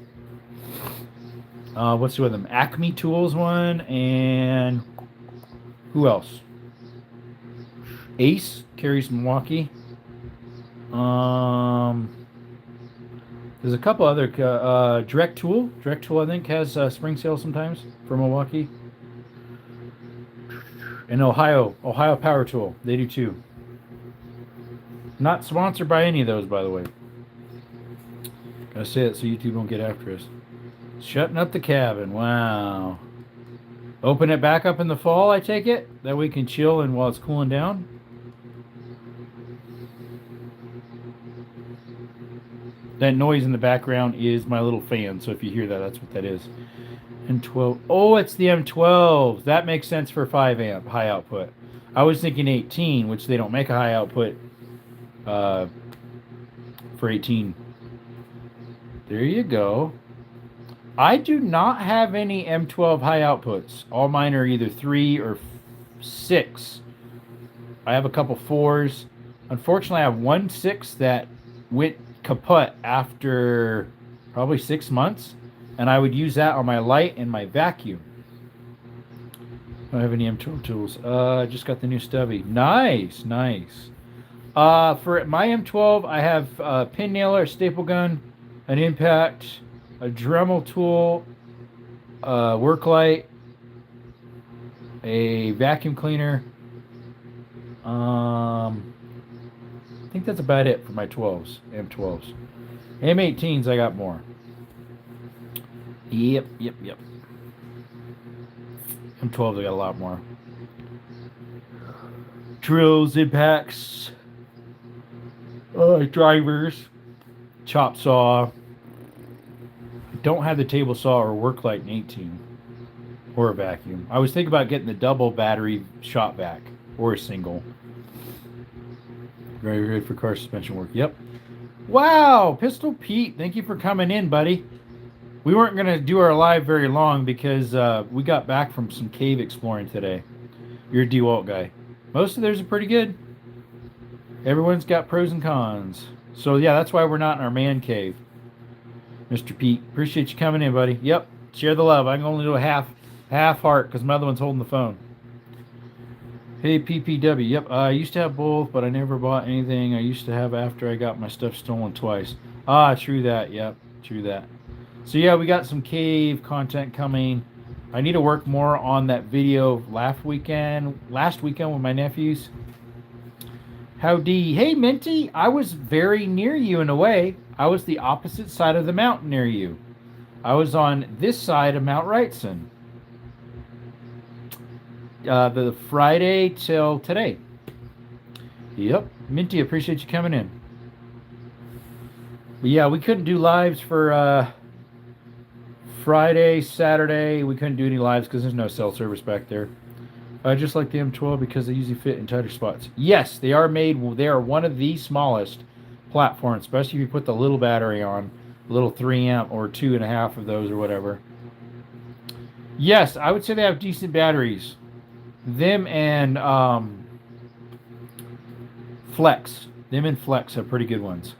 Speaker 2: What's the other them? Acme Tools one, and who else? Ace carries Milwaukee. There's a couple other Direct Tool. Direct Tool, I think, has spring sales sometimes for Milwaukee. And Ohio Power Tool, they do too. Not sponsored by any of those, by the way. Gotta say it so YouTube won't get after us. Shutting up the cabin. Wow. Open it back up in the fall, I take it? That we can chill and while it's cooling down? That noise in the background is my little fan, so if you hear that, that's what that is. M12. Oh, it's the M12. That makes sense for 5 amp high output. I was thinking 18, which they don't make a high output for 18. There you go. I do not have any M12 high outputs. All mine are either 3 or 6. I have a couple 4s. Unfortunately, I have one 6 that went kaput after probably 6 months, and I would use that on my light and my vacuum. I don't have any M12 tools. I just got the new stubby. Nice. For my M12, I have a pin nailer, a staple gun, an impact, a Dremel tool, a work light, a vacuum cleaner. I think that's about it for my 12s, M12s. M18s, I got more. Yep. M12, they got a lot more. Drills, impacts, drivers, chop saw. Don't have the table saw or work light in 18 or a vacuum. I was thinking about getting the double battery shop vac or a single. Very good for car suspension work. Yep. Wow, Pistol Pete, thank you for coming in, buddy. We weren't going to do our live very long because we got back from some cave exploring today. You're a DeWalt guy. Most of theirs are pretty good. Everyone's got pros and cons. So, yeah, that's why we're not in our man cave. Mr. Pete, appreciate you coming in, buddy. Yep, share the love. I can only do a half heart because my other one's holding the phone. Hey, PPW. Yep, I used to have both, but I never bought anything I used to have after I got my stuff stolen twice. Ah, true that. Yep, true that. So, yeah, we got some cave content coming. I need to work more on that video last weekend with my nephews. Howdy. Hey, Minty. I was very near you in a way. I was the opposite side of the mountain near you. I was on this side of Mount Wrightson. The Friday till today. Yep. Minty, appreciate you coming in. But yeah, we couldn't do lives for Friday, Saturday. We couldn't do any lives because there's no cell service back there. I just like the M12 because they usually fit in tighter spots. Yes, they are made. They are one of the smallest platforms, especially if you put the little battery on, a little 3 amp or 2.5 of those or whatever. Yes, I would say they have decent batteries. Them and Flex. Them and Flex have pretty good ones.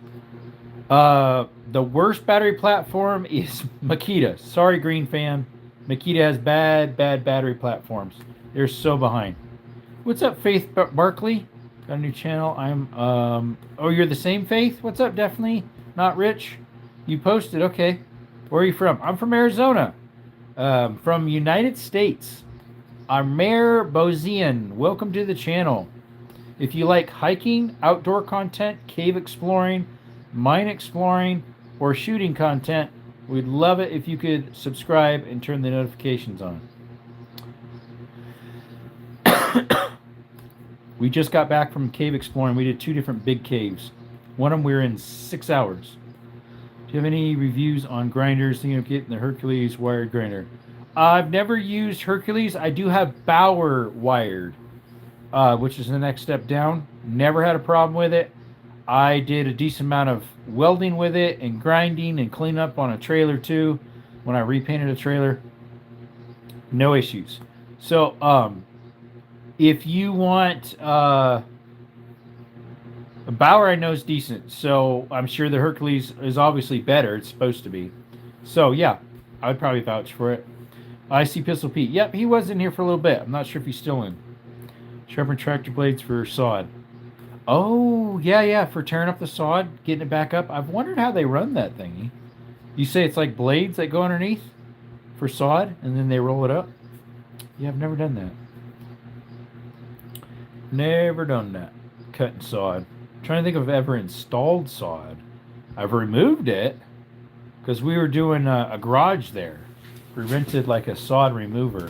Speaker 2: The worst battery platform is Makita. Sorry, Green fan. Makita has bad battery platforms. They're so behind. What's up, Faith Barkley? Got a new channel. I'm oh, you're the same Faith? What's up? Definitely not rich. You posted. Okay. Where are you from? I'm from Arizona. From United States. I'm Mayor Bozian. Welcome to the channel. If you like hiking, outdoor content, cave exploring, mine exploring, or shooting content, we'd love it if you could subscribe and turn the notifications on. We just got back from cave exploring. We did 2 different big caves. One of them we were in 6 hours. Do you have any reviews on grinders? Thinking of getting the Hercules wired grinder. I've never used Hercules. I do have Bauer wired, which is the next step down. Never had a problem with it. I did a decent amount of welding with it and grinding and cleanup on a trailer too. When I repainted a trailer, no issues. So, if you want a Bauer, I know is decent. So I'm sure the Hercules is obviously better. It's supposed to be. So yeah, I would probably vouch for it. I see Pistol Pete. Yep, he was in here for a little bit. I'm not sure if he's still in. Sharpen tractor blades for sod. Oh, yeah, for tearing up the sod, getting it back up. I've wondered how they run that thingy. You say it's like blades that go underneath for sod, and then they roll it up? Yeah, I've never done that. Never done that. Cutting sod. I'm trying to think if I've ever installed sod. I've removed it, because we were doing a garage there. We rented like a sod remover.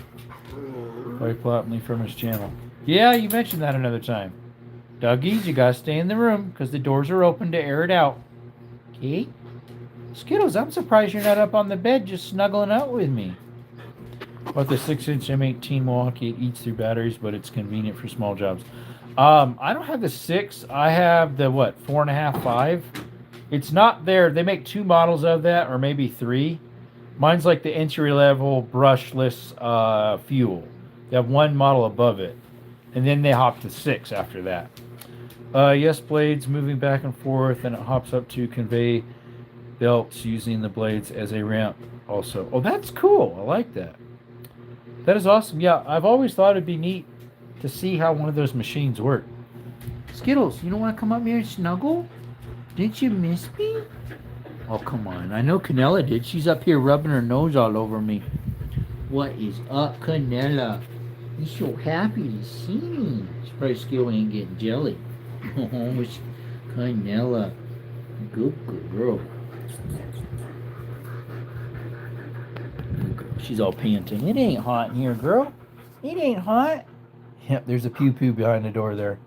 Speaker 2: White Plotney from his channel. Yeah, you mentioned that another time. Dougies, you gotta stay in the room because the doors are open to air it out. Okay? Skittles, I'm surprised you're not up on the bed just snuggling out with me. But the 6-inch M18 Milwaukee, it eats through batteries, but it's convenient for small jobs. I don't have the 6. I have the, 4.5, 5? It's not there. They make 2 models of that, or maybe 3. Mine's like the entry-level brushless fuel. They have 1 model above it. And then they hop to 6 after that. Yes, blades moving back and forth, and it hops up to convey belts using the blades as a ramp also. Oh, that's cool. I like that. That is awesome. Yeah, I've always thought it'd be neat to see how one of those machines work. Skittles, you don't want to come up here and snuggle? Didn't you miss me? Oh, come on. I know Canella did. She's up here rubbing her nose all over me. What is up, Canella? You're so happy to see me. She's probably still ain't getting jelly. Oh, Canella. Good girl. She's all panting. It ain't hot in here, girl. It ain't hot. Yep, there's a pew pew behind the door there.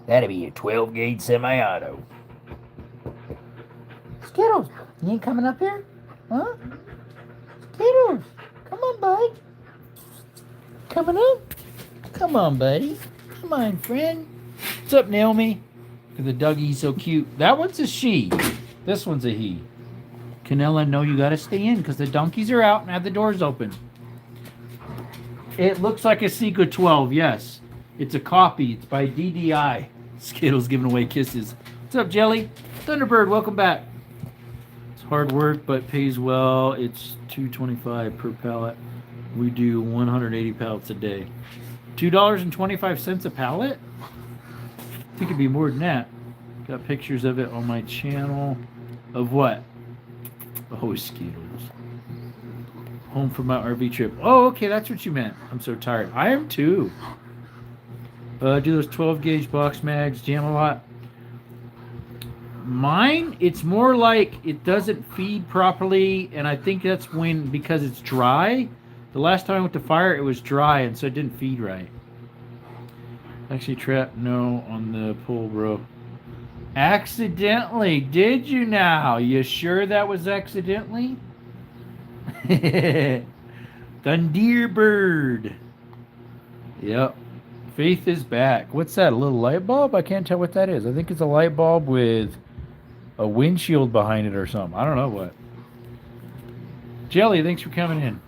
Speaker 2: That'd be a 12 gauge semi-auto. Skittles, you ain't coming up here? Huh? Skittles, come on, bud. Coming up? Come on, buddy. Come on, friend. What's up, Naomi? Look at the Dougie's so cute. That one's a she. This one's a he. Canella, no, you gotta stay in because the donkeys are out and have the doors open. It looks like a Seiko 12, yes. It's a copy. It's by DDI. Skittles giving away kisses. What's up, Jelly? Thunderbird, welcome back. It's hard work, but pays well. It's $2.25 per pallet. We do 180 pallets a day. $2.25 a pallet? I think it'd be more than that. Got pictures of it on my channel. Of what? Oh, Skittles. Home from my RV trip. Oh, okay, that's what you meant. I'm so tired. I am too. Do those 12 gauge box mags jam a lot? Mine, it's more like it doesn't feed properly, and I think that's because it's dry. The last time I went to fire, it was dry, and so it didn't feed right. Actually trapped no on the pull, bro. Accidentally, did you now? You sure that was accidentally? Thunderbird. Yep. Faith is back. What's that? A little light bulb? I can't tell what that is. I think it's a light bulb with a windshield behind it or something. I don't know what. Jelly, thanks for coming in.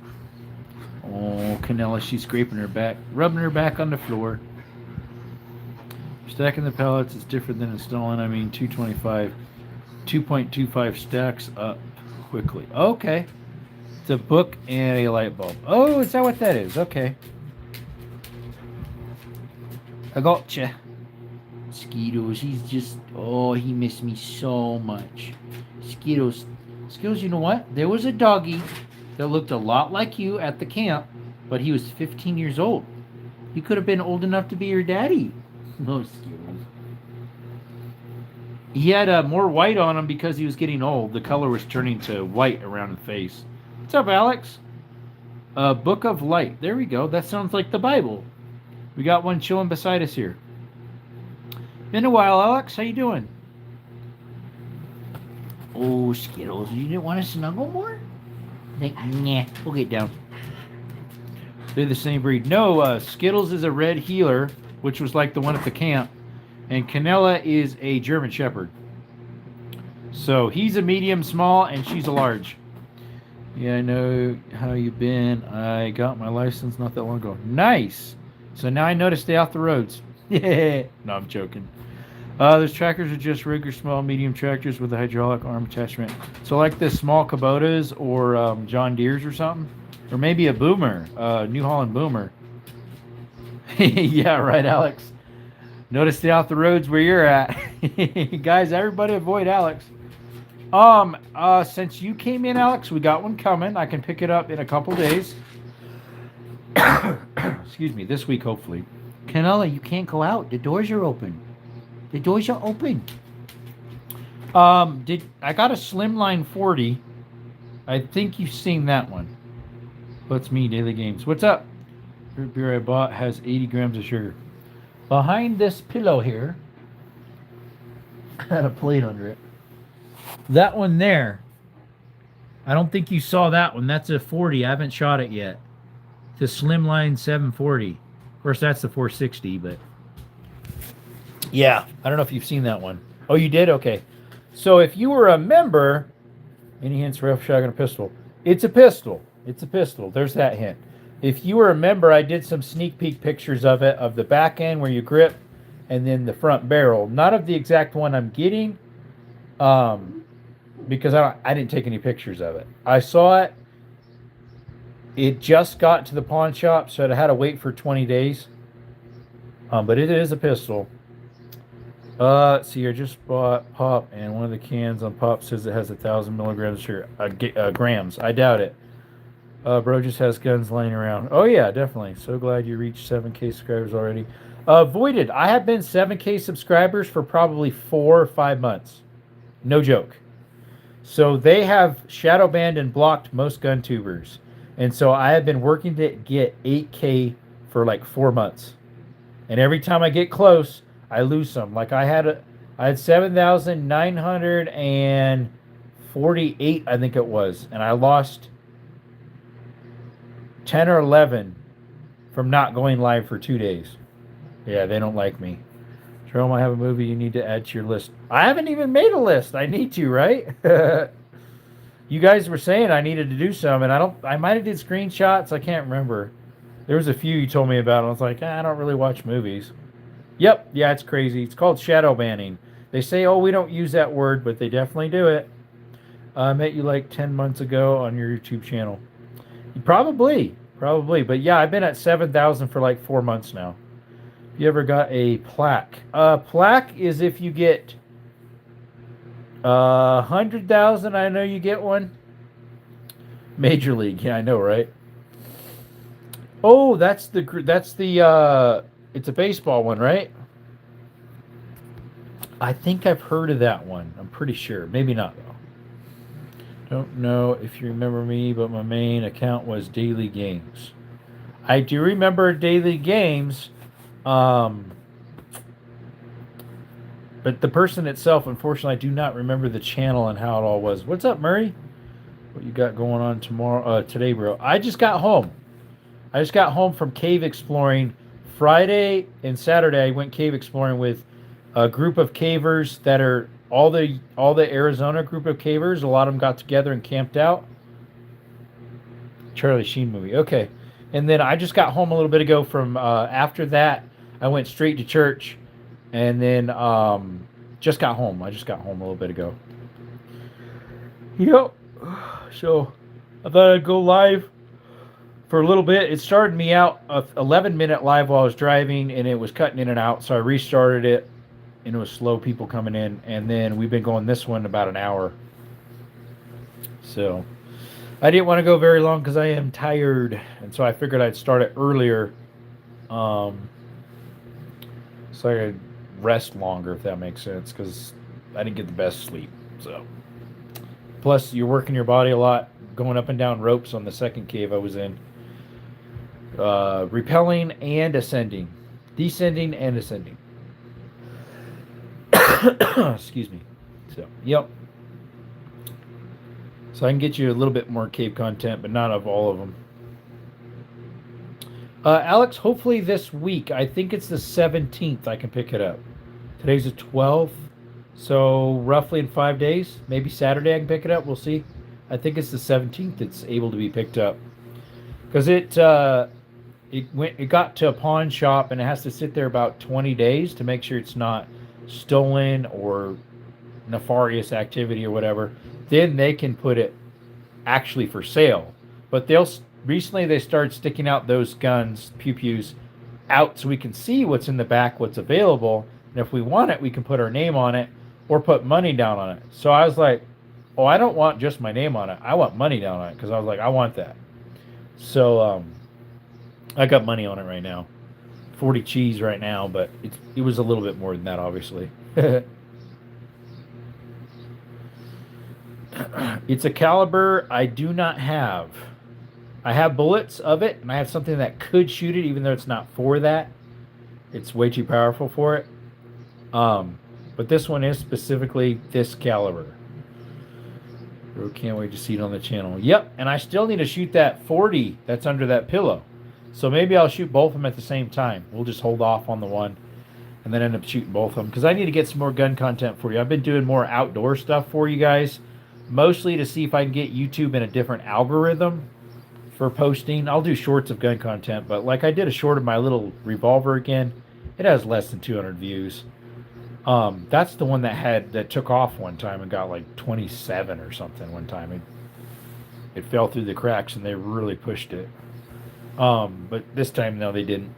Speaker 2: Oh, Canella, she's scraping her back, rubbing her back on the floor. Stacking the pallets is different than installing. I mean, 2.25 stacks up quickly. Okay. It's a book and a light bulb. Oh, is that what that is? Okay. I gotcha. Skittles, he's just, oh, he missed me so much. Skittles, you know what? There was a doggy that looked a lot like you at the camp, but he was 15 years old. He could have been old enough to be your daddy. No, Skittles. He had more white on him because he was getting old. The color was turning to white around the face. What's up, Alex? Book of Light. There we go. That sounds like the Bible. We got one chilling beside us here. Been a while, Alex. How you doing? Oh, Skittles. You didn't want to snuggle more? Nah, we'll get down. They're the same breed. No, Skittles is a red heeler, which was like the one at the camp. And Canella is a German Shepherd. So he's a medium small and she's a large. Yeah, I know how you been. I got my license not that long ago. Nice. So now I know to stay off the roads. Yeah. No, I'm joking. Those tractors are just regular small, medium tractors with a hydraulic arm attachment. So like this small Kubotas or John Deere's or something. Or maybe a Boomer, New Holland Boomer. Yeah, right, Alex. Know to stay off the roads where you're at. Guys, everybody avoid Alex. Since you came in, Alex, we got one coming. I can pick it up in a couple days. Excuse me, this week, hopefully. Canella, you can't go out. The doors are open. The doors are open. I got a Slimline 40. I think you've seen that one. That's me, Daily Games. What's up? The beer I bought has 80 grams of sugar. Behind this pillow here, had a plate under it. That one there, I don't think you saw that one. That's a 40. I haven't shot it yet. The Slimline 740. Of course, that's the 460, but yeah, I don't know if you've seen that one. Oh, you did? Okay. So if you were a member, any hints for rifle, shotgun, or pistol? It's a pistol. It's a pistol. There's that hint. If you were a member, I did some sneak peek pictures of it, of the back end where you grip, and then the front barrel. Not of the exact one I'm getting, because I didn't take any pictures of it. I saw it. It just got to the pawn shop, so I had to wait for 20 days. But it is a pistol. Let's see here. Just bought Pop, and one of the cans on Pop says it has 1,000 milligrams of sugar. Grams. I doubt it. Bro just has guns laying around. Oh, yeah, definitely. So glad you reached 7K subscribers already. Voided. I have been 7K subscribers for probably 4 or 5 months. No joke. So they have shadow banned and blocked most gun tubers. And so I have been working to get 8K for like 4 months. And every time I get close, I lose some. Like I had 7,948, I think it was, and I lost 10 or 11 from not going live for 2 days. Yeah, they don't like me. Jerome, I have a movie you need to add to your list. I haven't even made a list. I need to, right? You guys were saying I needed to do some, and I might have did screenshots. I can't remember. There was a few you told me about, and I was like, I don't really watch movies. Yep, yeah, it's crazy. It's called shadow banning. They say, oh, we don't use that word, but they definitely do it. I met you like 10 months ago on your YouTube channel. Probably. But yeah, I've been at 7,000 for like 4 months now. You ever got a plaque? Plaque is if you get 100,000. I know you get one. Major League, yeah, I know, right? Oh, that's the it's a baseball one, right? I think I've heard of that one. I'm pretty sure. Maybe not though. Don't know if you remember me, but my main account was Daily Games. I do remember Daily Games. But the person itself, unfortunately, I do not remember the channel and how it all was. What's up, Murray? What you got going on today, bro? I just got home. From cave exploring. Friday and Saturday, I went cave exploring with a group of cavers that are all the Arizona group of cavers. A lot of them got together and camped out. Charlie Sheen movie. Okay. And then I just got home a little bit ago from after that. I went straight to church, and then just got home. I just got home a little bit ago. Yep. So I thought I'd go live for a little bit. It started me out a 11-minute live while I was driving, and it was cutting in and out. So I restarted it, and it was slow people coming in. And then we've been going this one about an hour. So I didn't want to go very long because I am tired, and so I figured I'd start it earlier. So I could rest longer, if that makes sense, because I didn't get the best sleep. So, plus you're working your body a lot, going up and down ropes on the second cave I was in, rappelling and ascending, descending and ascending. Excuse me. So, yep. So I can get you a little bit more cave content, but not of all of them. Alex, hopefully this week. I think it's the 17th I can pick it up. Today's the 12th. So roughly in 5 days. Maybe Saturday I can pick it up. We'll see. I think it's the 17th it's able to be picked up. Because it got to a pawn shop and it has to sit there about 20 days to make sure it's not stolen or nefarious activity or whatever. Then they can put it actually for sale. But recently they started sticking out those guns, pew-pews, out so we can see what's in the back, what's available. And if we want it, we can put our name on it or put money down on it. So I was like, oh, I don't want just my name on it. I want money down on it because I was like, I want that. So I got money on it right now. 40 cheese right now, but it was a little bit more than that, obviously. It's a caliber I do not have. I have bullets of it, and I have something that could shoot it, even though it's not for that. It's way too powerful for it. But this one is specifically this caliber. Can't wait to see it on the channel. Yep, and I still need to shoot that 40 that's under that pillow. So maybe I'll shoot both of them at the same time. We'll just hold off on the one and then end up shooting both of them. Because I need to get some more gun content for you. I've been doing more outdoor stuff for you guys. Mostly to see if I can get YouTube in a different algorithm for posting. I'll do shorts of gun content, but like I did a short of my little revolver again. It has less than 200 views. That's the one that took off one time and got like 27 or something one time. It fell through the cracks and they really pushed it. But this time, no, they didn't.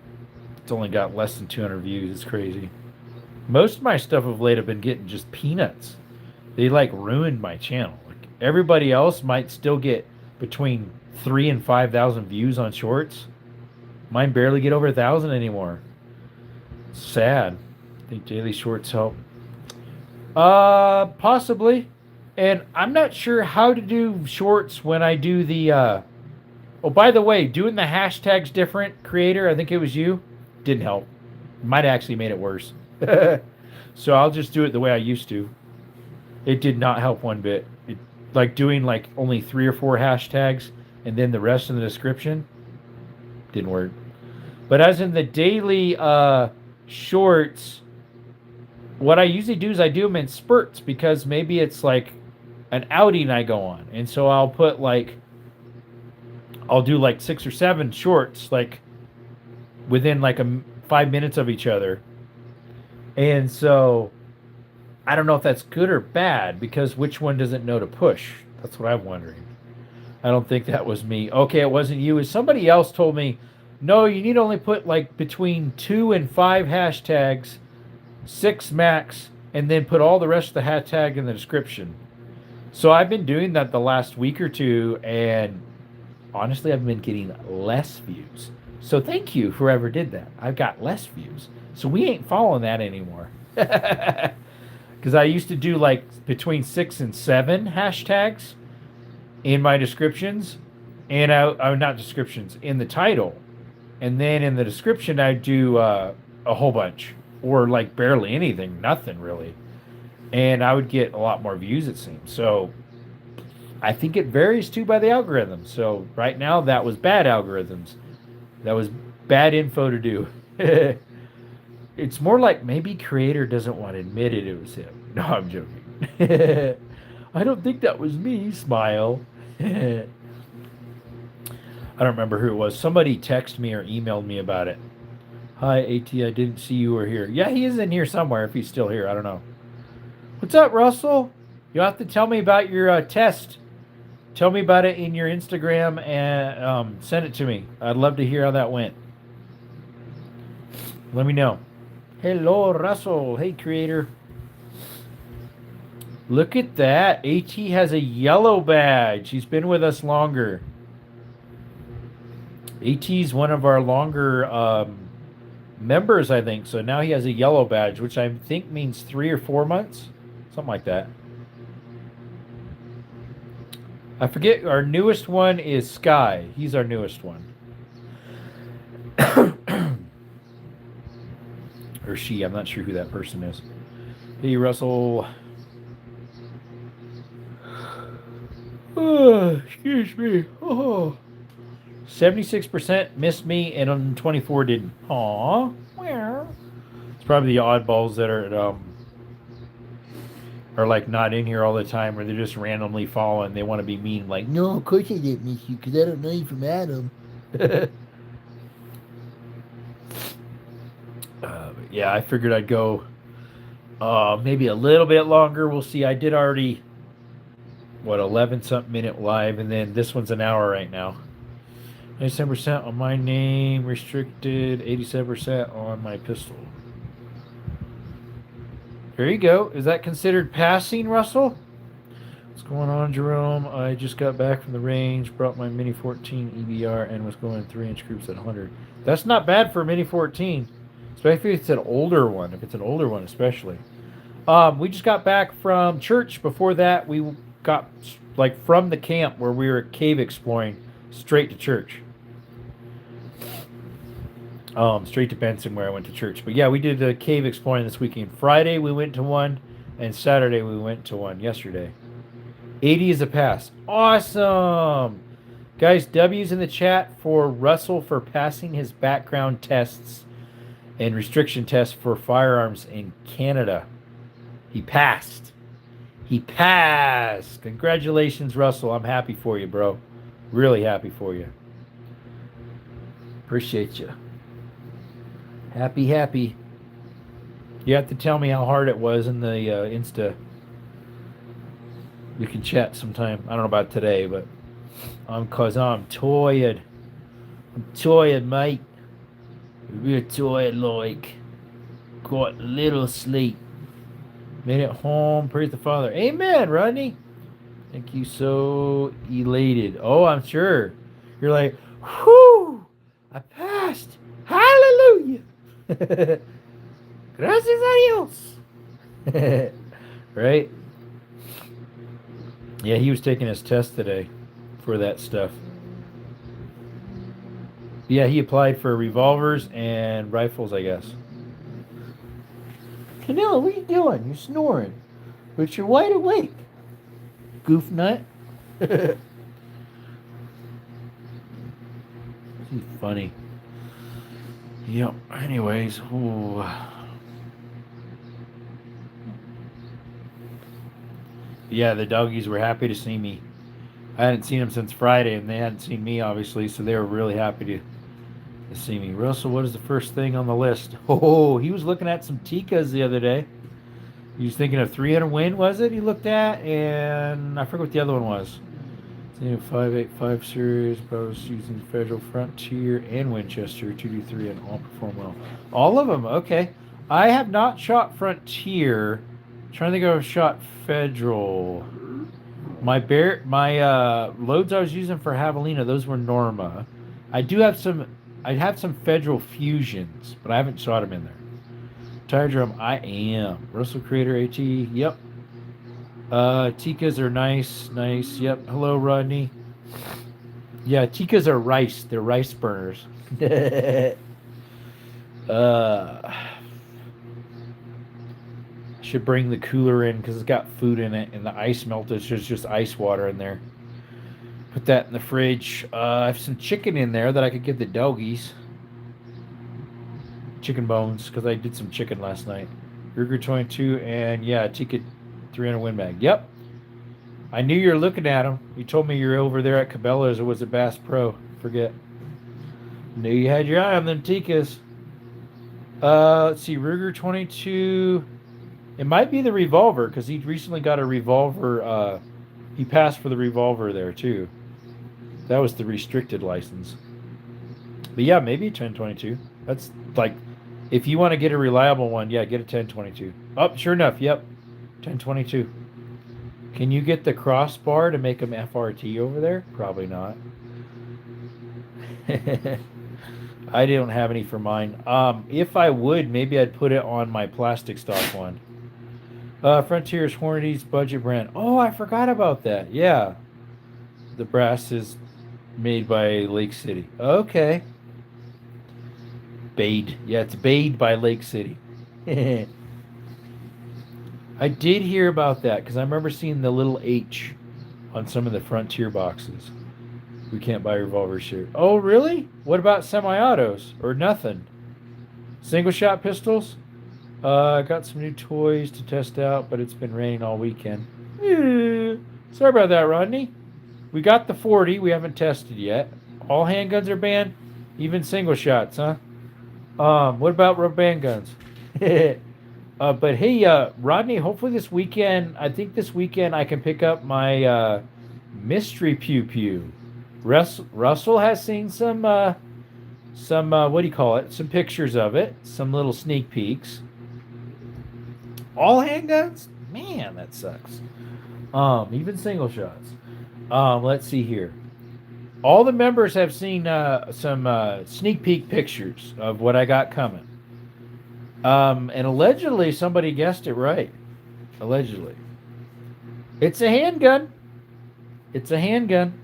Speaker 2: It's only got less than 200 views. It's crazy. Most of my stuff of late have been getting just peanuts. They like ruined my channel. Like, everybody else might still get between 3,000 and 5,000 views on shorts. Mine barely get over 1,000 anymore. It's sad. I think daily shorts help. Possibly. And I'm not sure how to do shorts when I do the Oh, by the way, doing the hashtags different, creator, I think it was you, didn't help. Might have actually made it worse. So I'll just do it the way I used to. It did not help one bit. Like doing like only 3 or 4 hashtags and then the rest in the description didn't work. But as in the daily shorts, what I usually do is I do them in spurts because maybe it's like an outing I go on. And so I'll do like 6 or 7 shorts, like within like 5 minutes of each other. And so I don't know if that's good or bad because which one doesn't know to push? That's what I'm wondering. I don't think that was me. Okay, it wasn't you. Is somebody else told me, no, you need to only put like between 2 and 5 hashtags, 6 max, and then put all the rest of the hashtag in the description. So I've been doing that the last week or two, and honestly, I've been getting less views. So thank you, whoever did that. I've got less views. So we ain't following that anymore. Because I used to do like between 6 and 7 hashtags in my descriptions, and not descriptions, in the title. And then in the description, I do a whole bunch, or like barely anything, nothing really. And I would get a lot more views, it seems. So I think it varies too by the algorithm. So right now, that was bad algorithms. That was bad info to do. It's more like maybe creator doesn't want to admit it was him. No, I'm joking. I don't think that was me. Smile. I don't remember who it was. Somebody texted me or emailed me about it. Hi, AT, I didn't see you were here. Yeah, he is in here somewhere if he's still here. I don't know. What's up, Russell? You'll have to tell me about your test. Tell me about it in your Instagram and send it to me. I'd love to hear how that went. Let me know. Hello, Russell. Hey, creator. Look at that. AT has a yellow badge. He's been with us longer. AT's one of our longer members, I think. So now he has a yellow badge, which I think means 3 or 4 months. Something like that. I forget. Our newest one is Sky. He's our newest one. Or she. I'm not sure who that person is. Hey, Russell. Oh, excuse me. Oh. 76% missed me, and on 24 didn't. Aw. It's probably the oddballs that are like not in here all the time, or they're just randomly following. They want to be mean, like, no, of course I didn't miss you, because I don't know you from Adam. Yeah, I figured I'd go maybe a little bit longer. We'll see. I did already, 11-something minute live, and then this one's an hour right now. 97% on my name, restricted, 87% on my pistol. There you go. Is that considered passing, Russell? What's going on, Jerome? I just got back from the range, brought my Mini 14 EBR, and was going 3-inch groups at 100. That's not bad for a Mini 14. Especially if it's an older one. If it's an older one, especially. We just got back from church. Before that, we got like from the camp where we were cave exploring straight to church. Straight to Benson where I went to church. But yeah, we did the cave exploring this weekend. Friday we went to one, and Saturday we went to one yesterday. 80 is a pass. Awesome! Guys, W's in the chat for Russell for passing his background tests and restriction tests for firearms in Canada. He passed. He passed. Congratulations, Russell. I'm happy for you, bro. Really happy for you. Appreciate you. Happy. You have to tell me how hard it was in the Insta. We can chat sometime. I don't know about today, but cause I'm tired. I'm tired, mate. Real tired, like. Got little sleep. Made it home. Praise the Father. Amen, Rodney. Thank you. So elated. Oh, I'm sure. You're like, whew, I passed. Hallelujah. Gracias a Dios. Right? Yeah, he was taking his test today for that stuff. Yeah, he applied for revolvers and rifles, I guess. Canelo, what are you doing? You're snoring. But you're wide awake. Goof nut. He's funny. Yep. Anyways. Ooh. Yeah, the doggies were happy to see me. I hadn't seen them since Friday, and they hadn't seen me, obviously, so they were really happy to see me. Russell, what is the first thing on the list? Oh, he was looking at some Tikas the other day. He was thinking of 300 Win, was it? He looked at, and I forget what the other one was. 585 series, both using Federal Frontier and Winchester 223 and all perform well. All of them, okay. I have not shot Frontier. I'm trying to think if I've shot Federal. My loads I was using for Javelina, those were Norma. I have some Federal Fusions, but I haven't shot them in there. Tire drum, I am. Russell Creator AT, yep. Tikas are nice, yep. Hello, Rodney. Yeah, Tikas are rice. They're rice burners. Should bring the cooler in because it's got food in it, and the ice melted. There's just ice water in there. Put that in the fridge. I have some chicken in there that I could give the doggies. Chicken bones, because I did some chicken last night. Ruger 22, and yeah, Tika 300 Win Mag. Yep. I knew you were looking at them. You told me you're over there at Cabela's, or was it Bass Pro? Forget. Knew you had your eye on them Tikas. Let's see, Ruger 22. It might be the revolver, because he recently got a revolver. He passed for the revolver there, too. That was the restricted license. But yeah, maybe a 1022. That's like, if you want to get a reliable one, yeah, get a 1022. Oh, sure enough, yep. 1022. Can you get the crossbar to make them FRT over there? Probably not. I don't have any for mine. If I would, maybe I'd put it on my plastic stock one. Frontier's Hornady's budget brand. Oh, I forgot about that. Yeah. The brass is made by Lake City. Okay. Bade. Yeah, it's Bade by Lake City. I did hear about that because I remember seeing the little H on some of the Frontier boxes. We can't buy revolvers here. Oh, really? What about semi-autos or nothing? Single shot pistols? I got some new toys to test out, but it's been raining all weekend. Sorry about that, Rodney. We got the 40. We haven't tested yet. All handguns are banned, even single shots, huh? What about rubber band guns? But hey, Rodney, hopefully this weekend, I think this weekend I can pick up my mystery pew pew. Russell has seen some what do you call it? Some pictures of it, some little sneak peeks. All handguns? Man, that sucks. Even single shots. Let's see here. All the members have seen some sneak peek pictures of what I got coming. And allegedly, somebody guessed it right. Allegedly. It's a handgun. It's a handgun.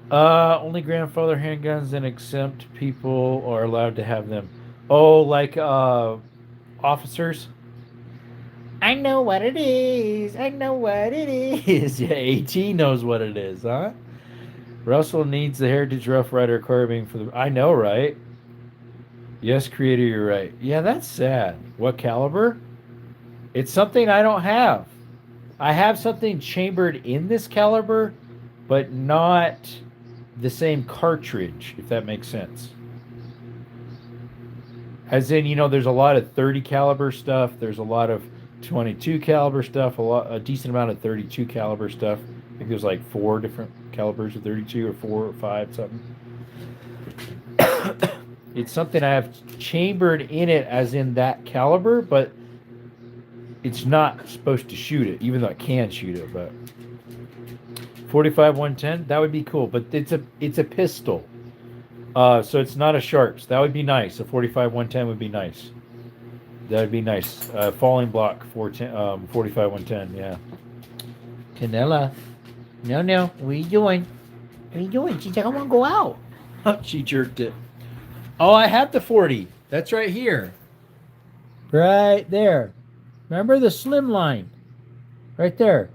Speaker 2: Only grandfather handguns and exempt people are allowed to have them. Oh, like officers? I know what it is. I know what it is. Yeah, AT knows what it is, huh? Russell needs the Heritage Rough Rider carbine for the... I know, right? Yes, creator, you're right. Yeah, that's sad. What caliber? It's something I don't have. I have something chambered in this caliber, but not the same cartridge, if that makes sense. As in, you know, there's a lot of 30 caliber stuff. There's a lot of 22 caliber stuff. A decent amount of 32 caliber stuff. I think there's like 4 different calibers of 32 or 4 or 5 something. It's something I have chambered in it as in that caliber, but it's not supposed to shoot it, even though it can shoot it. But 45 110, that would be cool. But it's a pistol, so it's not a Sharps. That would be nice. A 45 110 would be nice. That would be nice. Falling block 45 110. Yeah. Canela. No. What are you doing? What are you doing? She's like, I want to go out. She jerked it. Oh, I have the 40. That's right here. Right there. Remember the slim line? Right there.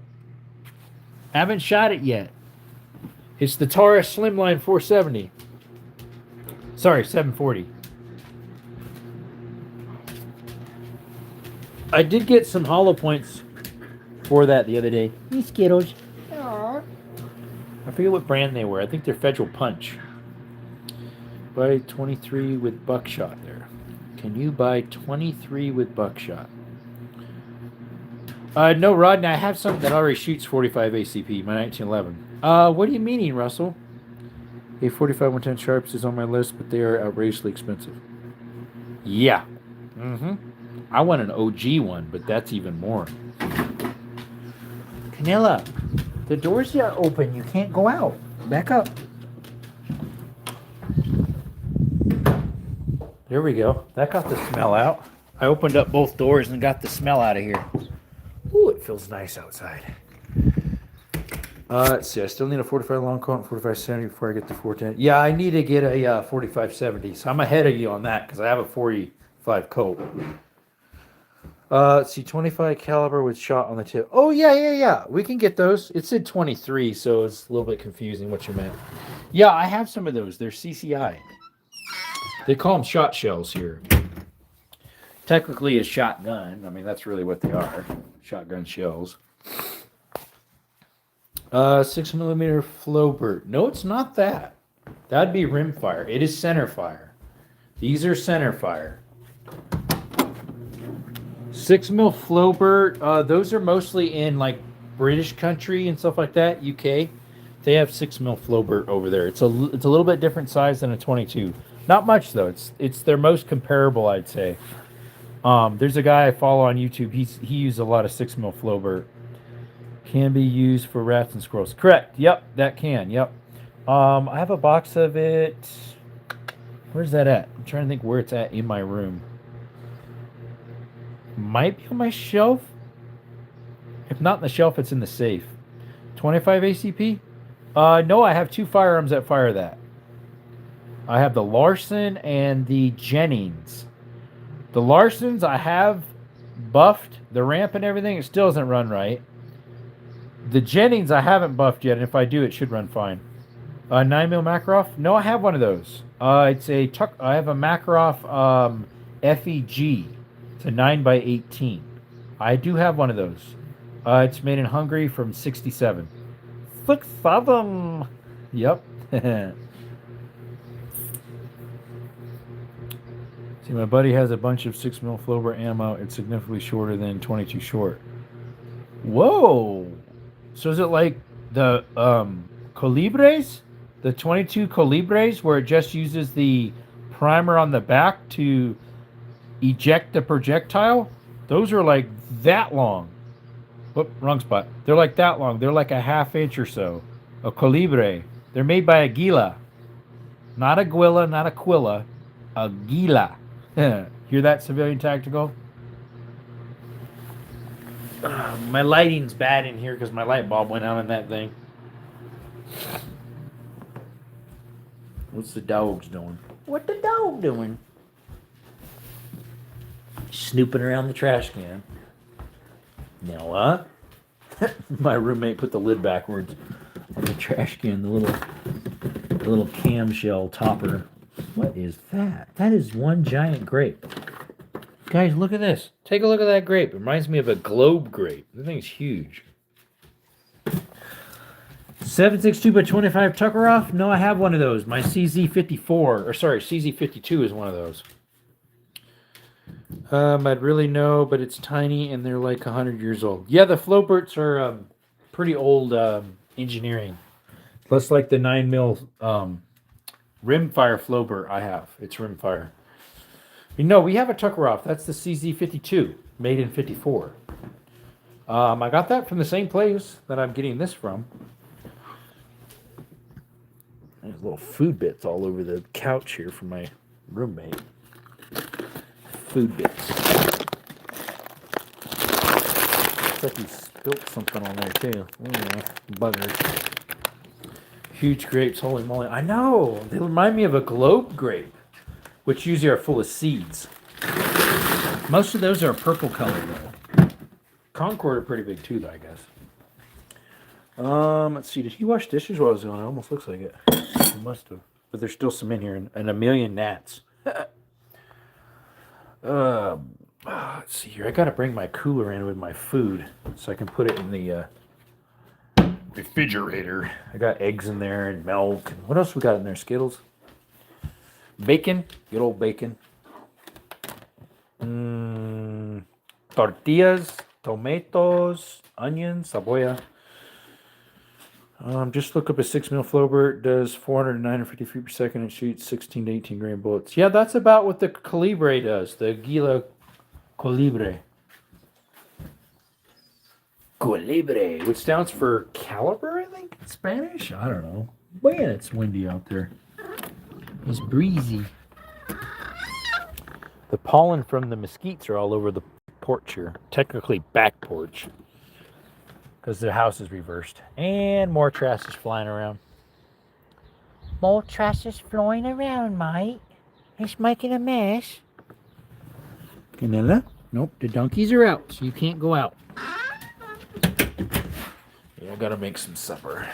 Speaker 2: Haven't shot it yet. It's the Taurus Slimline 470. Sorry, 740. I did get some hollow points for that the other day. These Skittles. Aww. I forget what brand they were. I think they're Federal Punch. Buy 23 with buckshot there. Can you buy 23 with buckshot? No, Rodney, I have something that already shoots 45 ACP, my 1911. What are you meaning, Russell? A 45 110 Sharps is on my list, but they are outrageously expensive. Yeah. Mm-hmm. I want an OG one, but that's even more. Canella, the door's not open. You can't go out. Back up. There we go. That got the smell out. I opened up both doors and got the smell out of here. Ooh, it feels nice outside. Let's see. I still need a 45 long coat and 4570 before I get to 410. Yeah, I need to get a 4570. So I'm ahead of you on that because I have a 45 coat. Let's see. 25 caliber with shot on the tip. Oh, yeah. We can get those. It said 23, so it's a little bit confusing what you meant. Yeah, I have some of those. They're CCI. They call them shot shells here. Technically a shotgun. I mean, that's really what they are. Shotgun shells. 6mm Flowbird. No, it's not that. That'd be rimfire. It is center fire. These are center fire. 6mm Flowbird. Those are mostly in like British country and stuff like that. UK. They have 6mm Flowbird over there. It's a little bit different size than a 22. Not much though. It's their most comparable, I'd say. There's a guy I follow on YouTube. He uses a lot of 6mm Flowbird. Can be used for rats and squirrels. Correct. Yep, that can. Yep. I have a box of it. Where's that at? I'm trying to think where it's at in my room. Might be on my shelf. If not in the shelf, it's in the safe. 25 ACP? No, I have two firearms that fire that. I have the Larson and the Jennings. The Larsons I have buffed. The ramp and everything, it still doesn't run right. The Jennings I haven't buffed yet, and if I do, it should run fine. 9mm Makarov? No, I have one of those. I have a Makarov FEG. It's a 9x18. I do have one of those. It's made in Hungary from 67. 6.7. Yep. See, my buddy has a bunch of 6mm Flowbird ammo. It's significantly shorter than 22 short. Whoa! So is it like the Colibres? The 22 Colibres, where it just uses the primer on the back to eject the projectile? Those are like that long. Whoop, wrong spot. They're like that long. They're like a half inch or so. A Colibre. They're made by Aguila. Not Aguila, not Aquila. Aguila. Hear that, Civilian Tactical? My lighting's bad in here because my light bulb went out on that thing. What's the dogs doing? What the dog doing? Snooping around the trash can. Now, my roommate put the lid backwards on the trash can, the little clamshell topper. What is that? That is one giant grape. Guys, look at this. Take a look at that grape. It reminds me of a globe grape. This thing's huge. 7.62 by 25 Tuckeroff? No, I have one of those. My CZ52 is one of those. I'd really know, but it's tiny and they're like 100 years old. Yeah, the Flowbirds are pretty old engineering. Less like the 9mm rimfire Flowbird I have. It's rimfire. You know, we have a Tuckeroff. That's the CZ52, made in 54. I got that from the same place that I'm getting this from. There's little food bits all over the couch here from my roommate. Food bits. Looks like he spilt something on there too. Buggers. Huge grapes, holy moly. I know. They remind me of a globe grape, which usually are full of seeds. Most of those are purple color though. Concord are pretty big too, though, I guess. Let's see. Did he wash dishes while I was gone? It almost looks like it. He must have. But there's still some in here, and a million gnats. Let's see here. I gotta bring my cooler in with my food so I can put it in the refrigerator. I got eggs in there and milk. And what else we got in there? Skittles, bacon, good old bacon. Tortillas, tomatoes, onions, cebolla. Just look up a 6 mil Flowbird. Does 409 feet per second and shoots 16 to 18 grain bullets. Yeah, that's about what the Calibre does. The Gila Calibre. Calibre, which stands for caliber, I think, in Spanish. I don't know. Man, it's windy out there. It's breezy. The pollen from the mesquites are all over the porch here. Technically back porch. Because the house is reversed. And more trash is flying around. More trash is flying around, mate. It's making a mess. Canela? Nope, the donkeys are out, so you can't go out. Yeah, I gotta make some supper.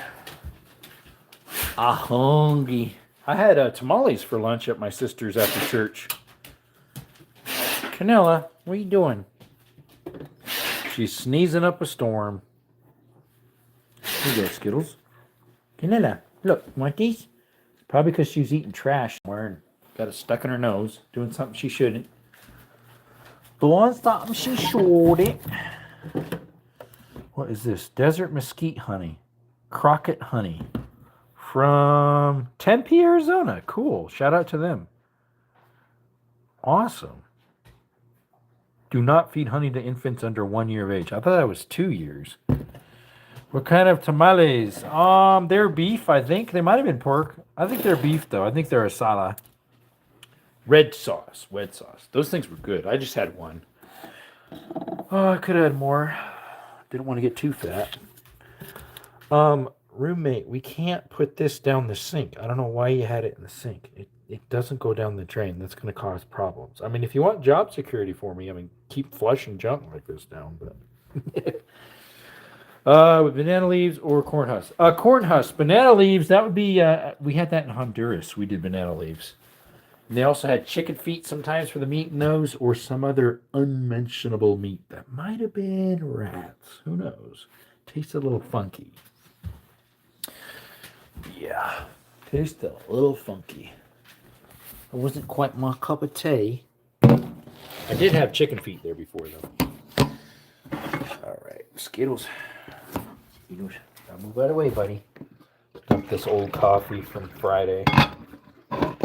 Speaker 2: I'm hungry. I had tamales for lunch at my sister's after church. Canela, what are you doing? She's sneezing up a storm. Here you go, Skittles. Canela, look, want these? Probably because she was eating trash somewhere and got it stuck in her nose, doing something she shouldn't. Doing something she shouldn't. What is this? Desert mesquite honey. Crockett honey. From Tempe, Arizona. Cool. Shout out to them. Awesome. Do not feed honey to infants under 1 year of age. I thought that was 2 years. What kind of tamales? They're beef, I think. They might have been pork. I think they're beef, though. I think they're asada. Red sauce. Those things were good. I just had one. Oh, I could have had more. Didn't want to get too fat. Roommate, we can't put this down the sink. I don't know why you had it in the sink. It doesn't go down the drain. That's going to cause problems. I mean, if you want job security for me, I mean, keep flushing junk like this down. But with banana leaves or corn husks. Corn husks. Banana leaves, that would be, we had that in Honduras. We did banana leaves. And they also had chicken feet sometimes for the meat in those, or some other unmentionable meat that might have been rats. Who knows? Tastes a little funky. Yeah, tastes a little funky. It wasn't quite my cup of tea. I did have chicken feet there before, though. All right, Skittles. Skittles, now move out of the way, buddy. Dump this old coffee from Friday. I'm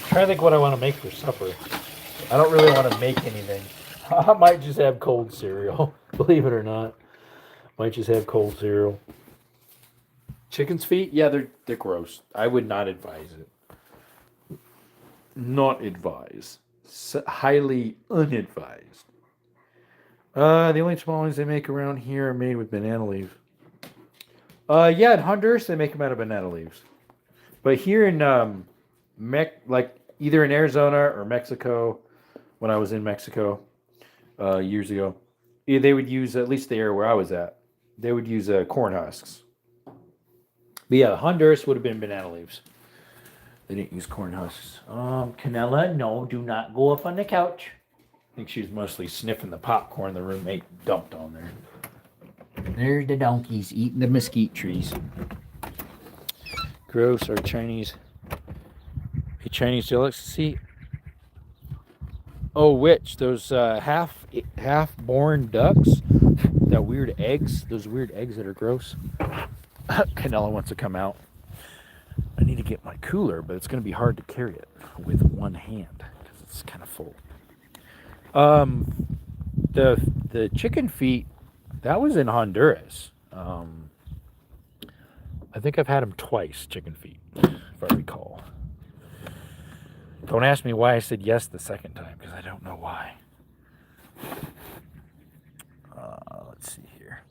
Speaker 2: trying to think what I want to make for supper. I don't really want to make anything. I might just have cold cereal. Believe it or not. Might just have cold cereal. Chicken's feet? Yeah, they're gross. I would not advise it. Not advise. Highly unadvised. The only tamales they make around here are made with banana leaves. Yeah, in Honduras they make them out of banana leaves. But here in either in Arizona or Mexico, when I was in Mexico years ago, they would use, at least the area where I was at, they would use corn husks. But yeah, Honduras would have been banana leaves. They didn't use corn husks. Canela, no, do not go up on the couch. I think she was mostly sniffing the popcorn the roommate dumped on there. There's the donkeys eating the mesquite trees. Gross, our Chinese. A Chinese delicacy. Oh, which? Those half-born ducks? That weird eggs? Those weird eggs that are gross? Canela wants to come out. I need to get my cooler, but it's going to be hard to carry it with one hand because it's kind of full. The chicken feet, that was in Honduras. I think I've had them twice, chicken feet, if I recall. Don't ask me why I said yes the second time, because I don't know why. Let's see here.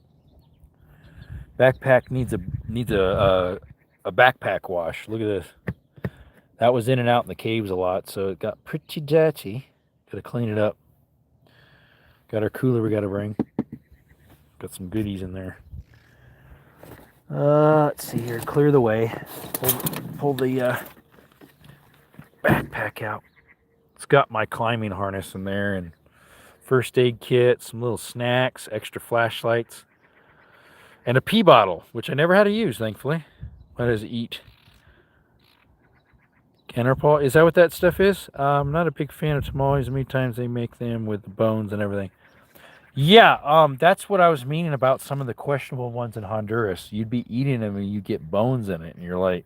Speaker 2: Backpack needs a backpack wash. Look at this. That was in and out in the caves a lot, so it got pretty dirty. Gotta clean it up. Got our cooler we gotta bring. Got some goodies in there. Let's see here. Clear the way. Pull the backpack out. It's got my climbing harness in there and first aid kit, some little snacks, extra flashlights, and a pee bottle, which I never had to use, thankfully. What does it eat? Cannerpaw? Is that what that stuff is? I'm not a big fan of tamales. Many times they make them with the bones and everything. Yeah, that's what I was meaning about some of the questionable ones in Honduras. You'd be eating them and you get bones in it, and you're like,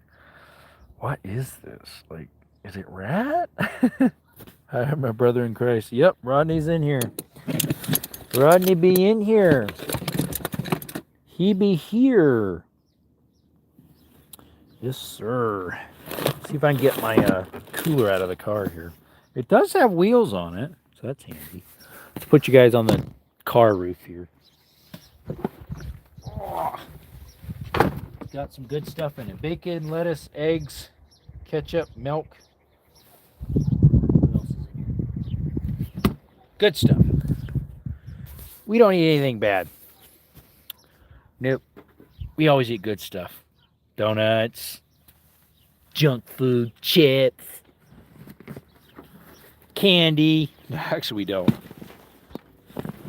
Speaker 2: what is this? Like, is it rat? I have my brother in Christ. Yep, Rodney's in here. Rodney be in here. He be here. Yes, sir. See if I can get my cooler out of the car here. It does have wheels on it, so that's handy. Let's put you guys on the car roof here. Oh, got some good stuff in it. Bacon, lettuce, eggs, ketchup, milk. What else is in here? Good stuff. We don't eat anything bad. Nope. We always eat good stuff. Donuts, junk food, chips, candy. Actually, we don't.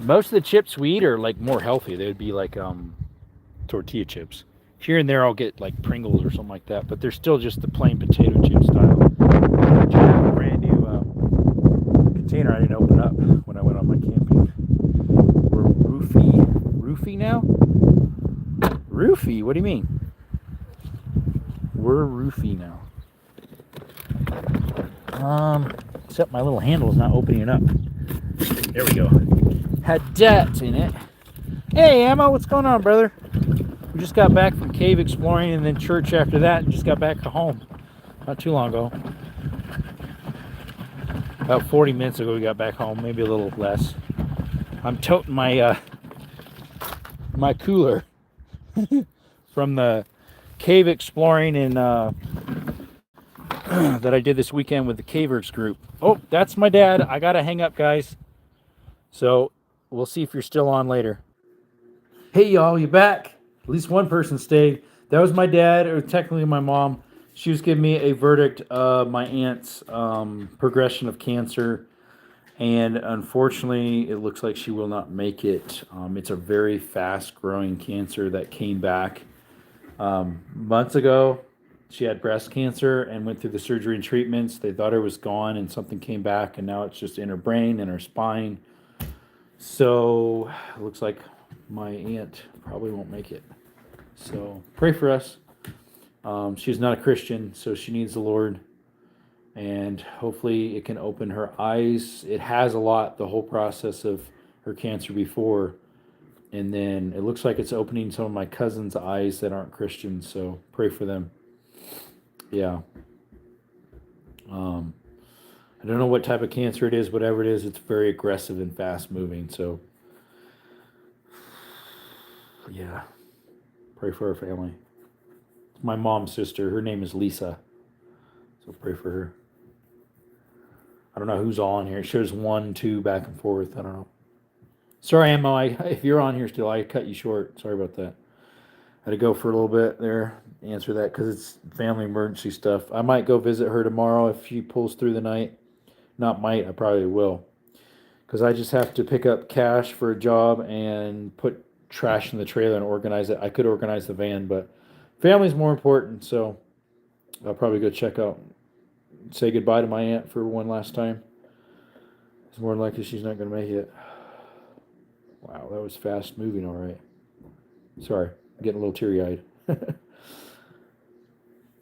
Speaker 2: Most of the chips we eat are like more healthy. They would be like tortilla chips. Here and there I'll get like Pringles or something like that, but they're still just the plain potato chip style. I just have a brand new container I didn't open up when I went on my camping. We're roofie now? Roofie? What do you mean? We're roofie now. Except my little handle is not opening it up. There we go. Had that in it. Hey, Ammo, what's going on, brother? We just got back from cave exploring and then church after that and just got back to home. Not too long ago. About 40 minutes ago we got back home, maybe a little less. I'm toting my my cooler from the cave exploring and that I did this weekend with the Cavers group. Oh, that's my dad. I gotta hang up, guys. So we'll see if you're still on later. Hey, y'all, you back? At least one person stayed. That was my dad, or technically my mom. She was giving me a verdict of my aunt's progression of cancer. And unfortunately, it looks like she will not make it. It's a very fast-growing cancer that came back months ago. She had breast cancer and went through the surgery and treatments. They thought it was gone and something came back, and now it's just in her brain and her spine. So it looks like my aunt probably won't make it. So pray for us. She's not a Christian, so she needs the Lord. And hopefully it can open her eyes. It has a lot, the whole process of her cancer before. And then it looks like it's opening some of my cousins' eyes that aren't Christians, so pray for them. Yeah. I don't know what type of cancer it is, whatever it is, it's very aggressive and fast moving, so yeah. Pray for her family. It's my mom's sister. Her name is Lisa. So pray for her. I don't know who's on here. It shows 1, 2 back and forth. I don't know. Sorry, Ammo. If you're on here still, I cut you short. Sorry about that. I had to go for a little bit there, answer that, because it's family emergency stuff. I might go visit her tomorrow if she pulls through the night. Not might, I probably will. Because I just have to pick up cash for a job and put trash in the trailer and organize it. I could organize the van, but family's more important, so I'll probably go check out, say goodbye to my aunt for one last time. It's more likely she's not going to make it. Wow, that was fast moving, all right. Sorry, I'm getting a little teary-eyed.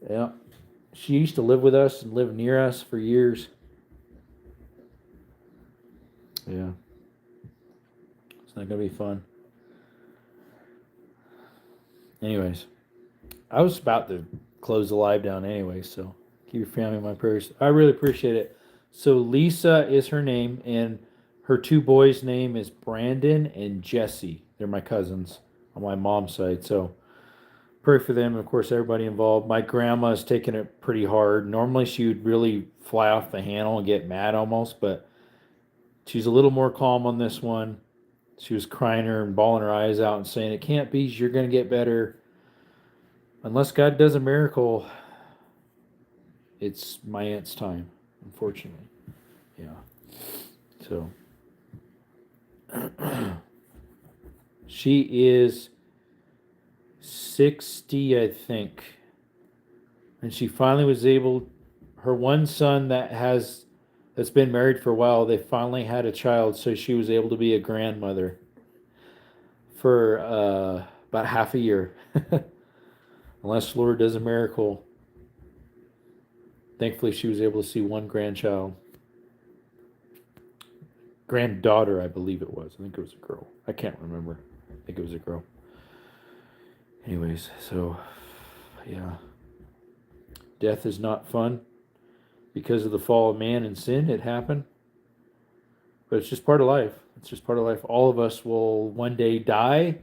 Speaker 2: Yeah, she used to live with us and live near us for years. Yeah, it's not going to be fun. Anyways, I was about to close the live down anyway, so keep your family in my prayers. I really appreciate it. So Lisa is her name, and her 2 boys' name is Brandon and Jesse. They're my cousins on my mom's side. So pray for them, and of course, everybody involved. My grandma's taking it pretty hard. Normally, she would really fly off the handle and get mad almost, but she's a little more calm on this one. She was crying her and bawling her eyes out and saying, "It can't be. You're going to get better. Unless God does a miracle, it's my aunt's time, unfortunately." Yeah. So, she is 60, I think. And she finally was able, her one son that's been married for a while, they finally had a child, so she was able to be a grandmother for about half a year. Unless the Lord does a miracle. Thankfully, she was able to see one grandchild. Granddaughter, I believe it was. I think it was a girl. I can't remember. I think it was a girl. Anyways, so, yeah. Death is not fun. Because of the fall of man and sin, it happened. But it's just part of life. It's just part of life. All of us will one day die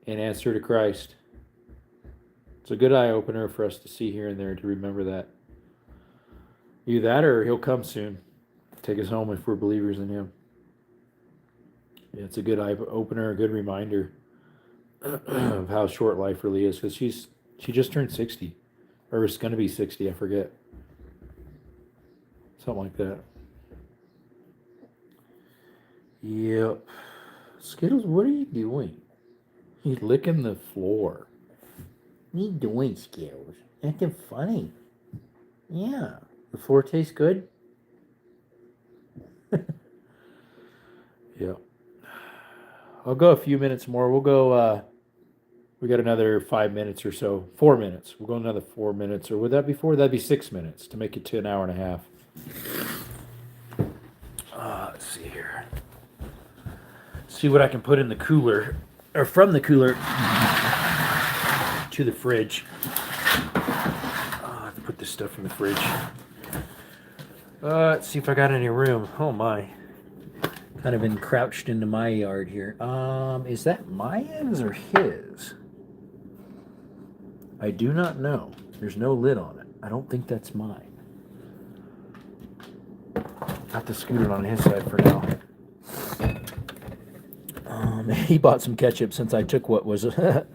Speaker 2: and answer to Christ. It's a good eye-opener for us to see here and there, to remember that. Either that or he'll come soon. Take us home if we're believers in him. Yeah, it's a good eye-opener, a good reminder of how short life really is. Because she just turned 60. Or is going to be 60, I forget. Something like that. Yep. Skittles, what are you doing? He's licking the floor. What are you doing, Skittles? Acting funny. Yeah. The floor tastes good? Yep. I'll go a few minutes more. We'll go, we got another 5 minutes or so. 4 minutes. We'll go another 4 minutes. Or would that be 4? That'd be 6 minutes to make it to an hour and a half. Let's see here. See what I can put in the cooler. Or from the cooler to the fridge. I have to put this stuff in the fridge. Let's see if I got any room. Oh my. Kind of been crouched into my yard here. Is that Maya's or his? I do not know. There's no lid on it. I don't think that's mine. Got to scoot it on his side for now. He bought some ketchup since I took what was I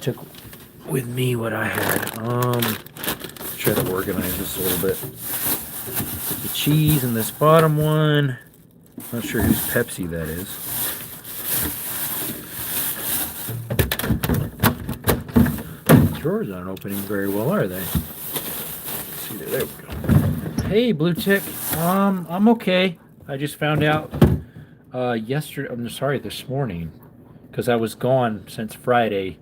Speaker 2: took with me what I had. Try to organize this a little bit. The cheese in this bottom one. Not sure whose Pepsi that is. The drawers aren't opening very well, are they? Let's see there we go. Hey, Blue Tick. I'm okay. I just found out this morning, because I was gone since Friday,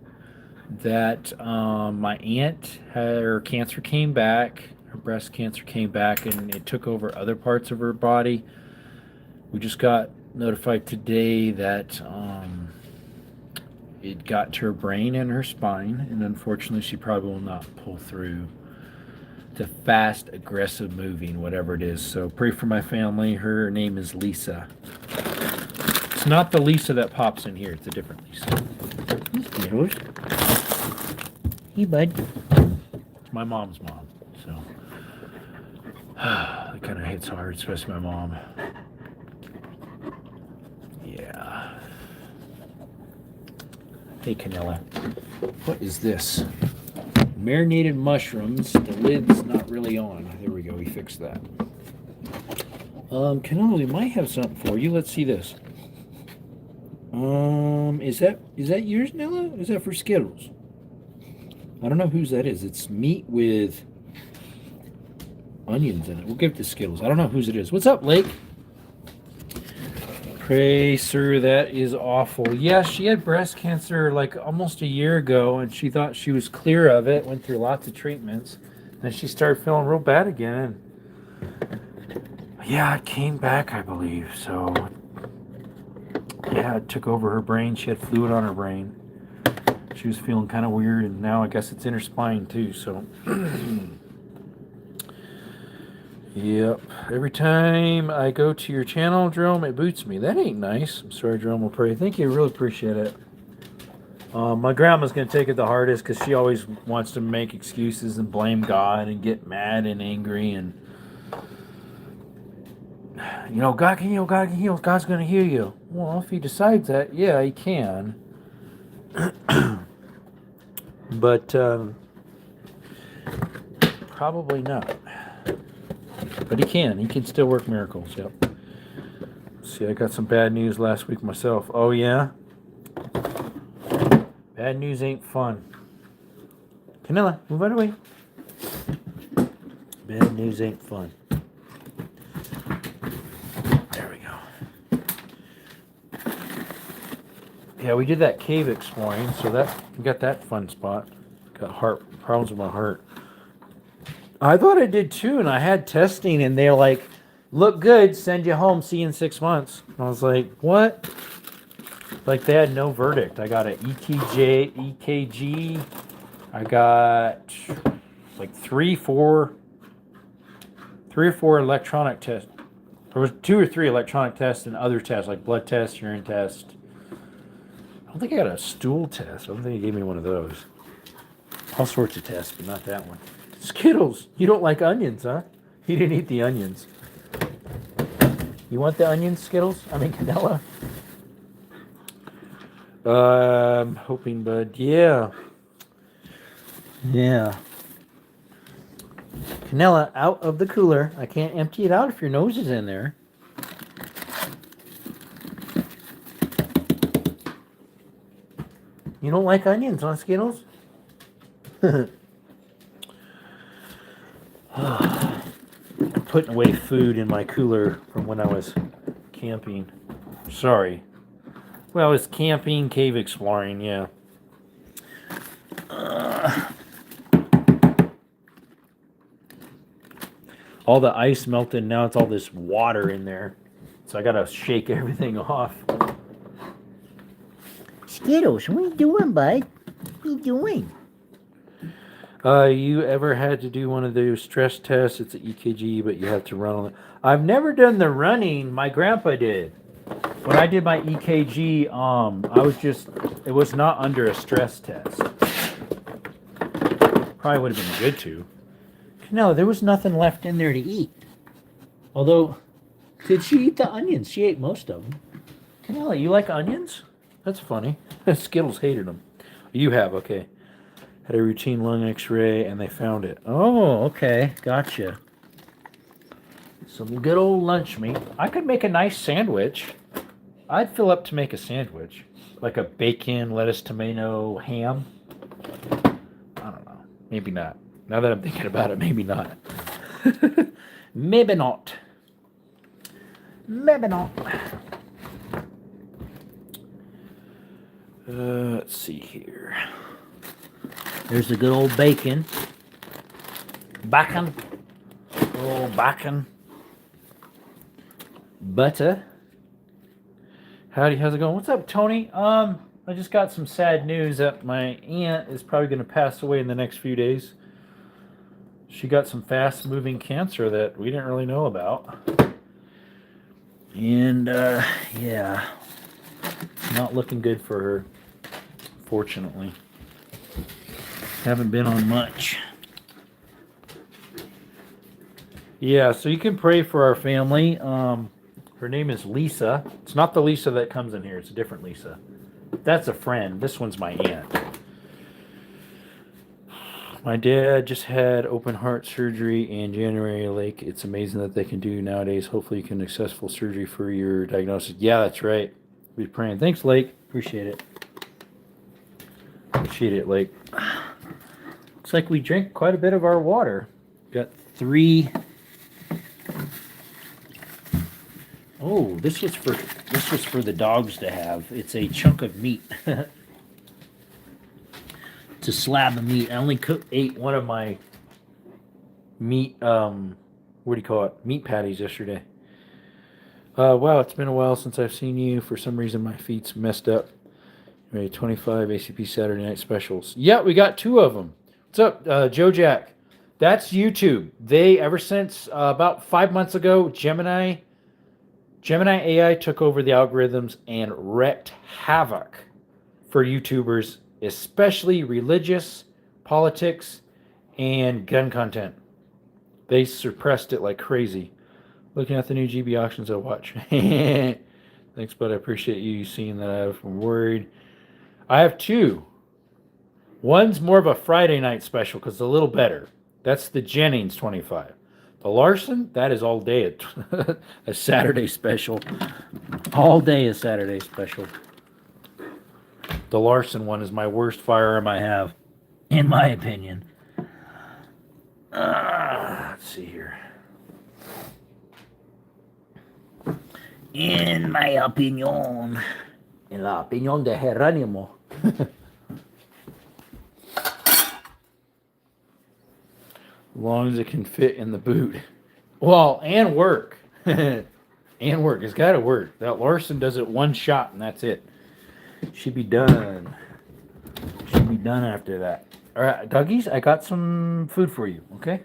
Speaker 2: that my aunt, her cancer came back. Her breast cancer came back, and it took over other parts of her body. We just got notified today that it got to her brain and her spine, and unfortunately she probably will not pull through the fast, aggressive moving, whatever it is. So pray for my family. Her name is Lisa. It's not the Lisa that pops in here. It's a different Lisa. Hey, bud. It's my mom's mom. So it kind of hits hard, especially my mom. Yeah. Hey, Canella. What is this? Marinated mushrooms. The lid's not really on. There we go. We fixed that. Canella, we might have something for you. Let's see this. Is that yours, Nella? Is that for Skittles? I don't know whose that is. It's meat with onions in it. We'll give it to Skittles. I don't know whose it is. What's up, Lake? Pray, sir, that is awful. Yeah, she had breast cancer like almost a year ago, and she thought she was clear of it, went through lots of treatments, and she started feeling real bad again. Yeah, it came back, I believe. So, yeah, it took over her brain. She had fluid on her brain. She was feeling kind of weird, and now I guess it's in her spine, too, so... Yep. Every time I go to your channel, Jerome, it boots me. That ain't nice. I'm sorry, Jerome will pray. Thank you. I really appreciate it. My grandma's going to take it the hardest because she always wants to make excuses and blame God and get mad and angry and, God can heal, God can heal, God's going to heal you. Well, if he decides that, yeah, he can. But probably not. But he can. He can still work miracles, yep. See, I got some bad news last week myself. Oh, yeah? Bad news ain't fun. Canella, move out of the way. Bad news ain't fun. There we go. Yeah, we did that cave exploring, so we got that fun spot. Got heart problems with my heart. I thought I did too, and I had testing, and they're like, look good, send you home, see you in 6 months. And I was like, what? Like, they had no verdict. I got an EKG. I got like three or four electronic tests. There was 2 or 3 electronic tests and other tests, like blood test, urine test. I don't think I got a stool test. I don't think he gave me one of those. All sorts of tests, but not that one. Skittles. You don't like onions, huh? You didn't eat the onions. You want the onions, Skittles? I mean, Canella. I'm hoping, bud. Yeah. Yeah. Canella, out of the cooler. I can't empty it out if your nose is in there. You don't like onions, huh, Skittles? I'm putting away food in my cooler from when I was camping. Sorry. Well, I was camping, cave exploring, yeah. All the ice melted, now it's all this water in there. So I gotta shake everything off. Skittles, what are you doing, bud? What are you doing? You ever had to do one of those stress tests? It's an EKG, but you have to run on it. I've never done the running. My grandpa did. When I did my EKG, it was not under a stress test. Probably would have been good to. No, there was nothing left in there to eat. Although, did she eat the onions? She ate most of them. Canella, you like onions? That's funny. Skittles hated them. You have, okay. Had a routine lung x-ray and they found it. Oh, okay. Gotcha. Some good old lunch meat. I could make a nice sandwich. I'd fill up to make a sandwich. Like a bacon, lettuce, tomato, ham. I don't know. Maybe not. Now that I'm thinking about it, maybe not. Maybe not. Maybe not. Let's see here. There's the good old bacon. Bacon. Oh, bacon. Butter. Howdy, how's it going? What's up, Tony? I just got some sad news that my aunt is probably going to pass away in the next few days. She got some fast-moving cancer that we didn't really know about. And, yeah, not looking good for her, fortunately. Haven't been on much. Yeah, so you can pray for our family. Her name is Lisa. It's not the Lisa that comes in here. It's a different Lisa. That's a friend. This one's my aunt. My dad just had open heart surgery in January. Like, it's amazing that they can do nowadays. Hopefully you can successful surgery for your diagnosis. Yeah, that's right. We're praying. Thanks, Lake. Appreciate it. Appreciate it, Lake. Looks like we drank quite a bit of our water. Got 3. Oh, this was for the dogs to have. It's a chunk of meat. It's a slab of meat. I only ate one of my meat, what do you call it? Meat patties yesterday. Wow, it's been a while since I've seen you. For some reason, my feet's messed up. Anyway, 25 ACP Saturday Night Specials. Yeah, we got 2 of them. What's up, Joe Jack? That's YouTube. They, ever since about 5 months ago, Gemini AI took over the algorithms and wreaked havoc for YouTubers, especially religious, politics, and gun content. They suppressed it like crazy. Looking at the new GB auctions, I'll watch. Thanks, bud. I appreciate you seeing that. I'm worried. I have two. One's more of a Friday night special because it's a little better. That's the Jennings 25. The Larson, that is all day a Saturday special. All day a Saturday special. The Larson one is my worst firearm I have, in my opinion. Let's see here. In my opinion. En la opinión de Jerónimo. As long as it can fit in the boot. Well, and work. And work. It's got to work. That Larson does it one shot and that's it. Should be done. Should be done after that. All right, doggies, I got some food for you, okay?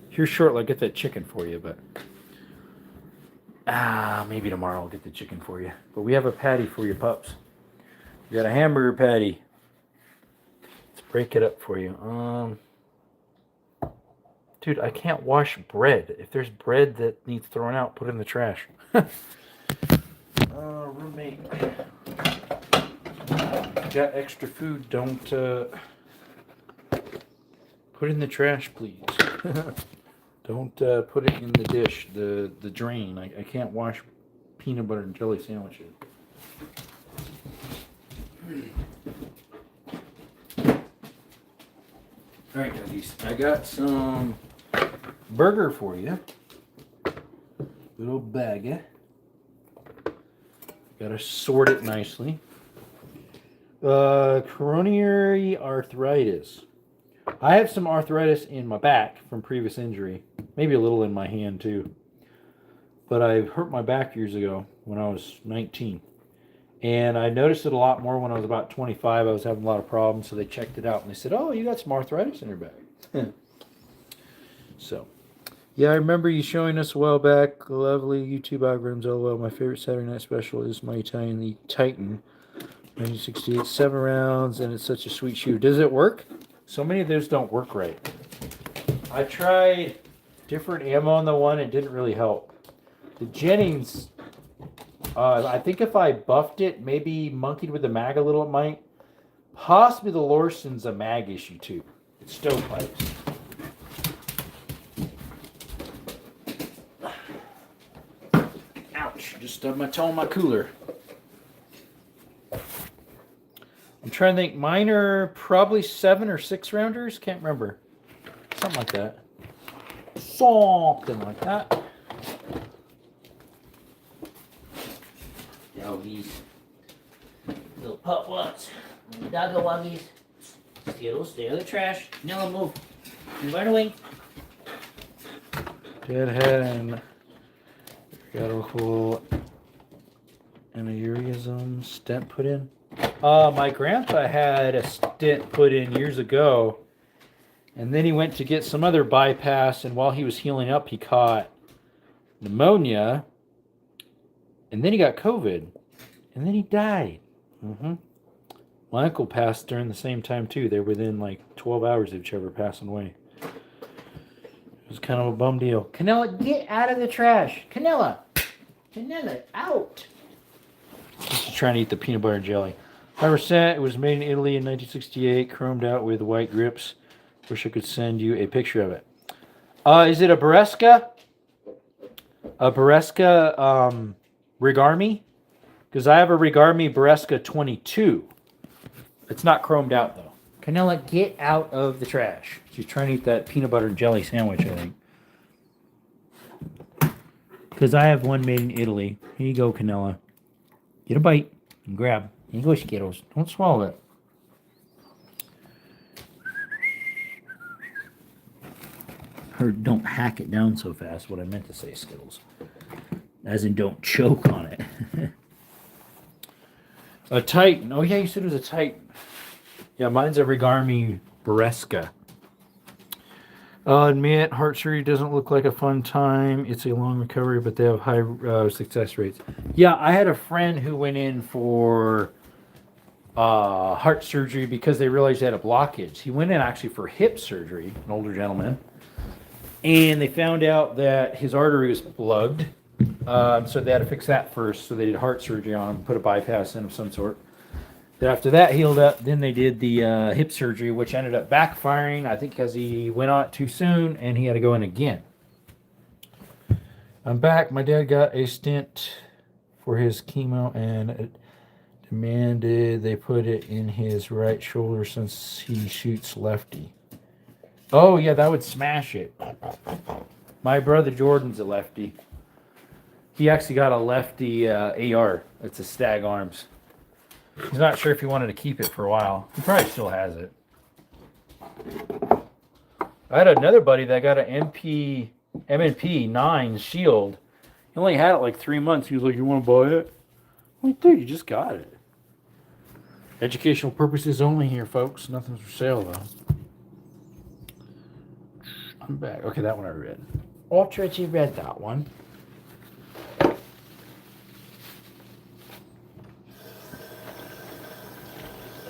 Speaker 2: Here shortly, I'll get that chicken for you, but... maybe tomorrow I'll get the chicken for you. But we have a patty for your pups. We got a hamburger patty. Let's break it up for you. Dude, I can't wash bread. If there's bread that needs thrown out, put it in the trash. Roommate. Got extra food, don't put it in the trash, please. Don't put it in the dish, the drain. I can't wash peanut butter and jelly sandwiches. Alright, guys, I got some burger for you. Little bag. Gotta sort it nicely. Coronary arthritis. I have some arthritis in my back from previous injury. Maybe a little in my hand too. But I hurt my back years ago when I was 19. And I noticed it a lot more when I was about 25. I was having a lot of problems, so they checked it out. And they said, oh, you got some arthritis in your back. So, yeah, I remember you showing us a while back. Lovely YouTube algorithms. LOL. My favorite Saturday night special is my Italian Titan. 1968, 7 rounds, and it's such a sweet shoe. Does it work? So many of those don't work right. I tried different ammo on the one. It didn't really help. The Jennings, I think if I buffed it, maybe monkeyed with the mag a little, it might. Possibly the Larson's a mag issue too. It's stovepipes. Ouch. Just stubbed my toe in my cooler. I'm trying to think. Mine are probably 7 or 6 rounders. Can't remember. Something like that. Something like that. Doggies. Little pup wants. Doggo woggies. Skittles, stay out of the trash. Nella, move. Move right away. Deadhead and got a whole aneurysm stent put in. My grandpa had a stent put in years ago, and then he went to get some other bypass, and while he was healing up, he caught pneumonia, and then he got COVID, and then he died. My uncle passed during the same time, too. They were within, like, 12 hours of each other passing away. It was kind of a bum deal. Canella, get out of the trash. Canella, out. Just trying to eat the peanut butter and jelly. 5%. It was made in Italy in 1968, chromed out with white grips. Wish I could send you a picture of it. Is it a Beresca? A Beresca Rigarmi? Because I have a Rigarmi Beresca 22. It's not chromed out, though. Canella, get out of the trash. She's trying to eat that peanut butter and jelly sandwich, I think. Because I have one made in Italy. Here you go, Canella. Get a bite and grab. Here you go, Skittles. Don't swallow it. Or don't hack it down so fast. What I meant to say, Skittles. As in, don't choke on it. A Titan. Oh, yeah, you said it was a Titan. Yeah, mine's a Rigarmi Beresca. I'll admit, heart surgery doesn't look like a fun time. It's a long recovery, but they have high success rates. Yeah, I had a friend who went in for heart surgery because they realized he had a blockage. He went in actually for hip surgery, an older gentleman, and they found out that his artery was plugged. So they had to fix that first. So they did heart surgery on him, put a bypass in of some sort. Then after that healed up, then they did the hip surgery, which ended up backfiring, I think, because he went on it too soon and he had to go in again. I'm back. My dad got a stent for his chemo and it demanded they put it in his right shoulder since he shoots lefty. Oh, yeah, that would smash it. My brother Jordan's a lefty. He actually got a lefty AR. It's a Stag Arms. He's not sure if he wanted to keep it for a while. He probably still has it. I had another buddy that got an M&P 9 Shield. He only had it like 3 months. He was like, "You want to buy it?" I'm like, "Dude, you just got it." Educational purposes only here, folks. Nothing's for sale, though. I'm back. Okay, that one I read. Ultra, you read that one.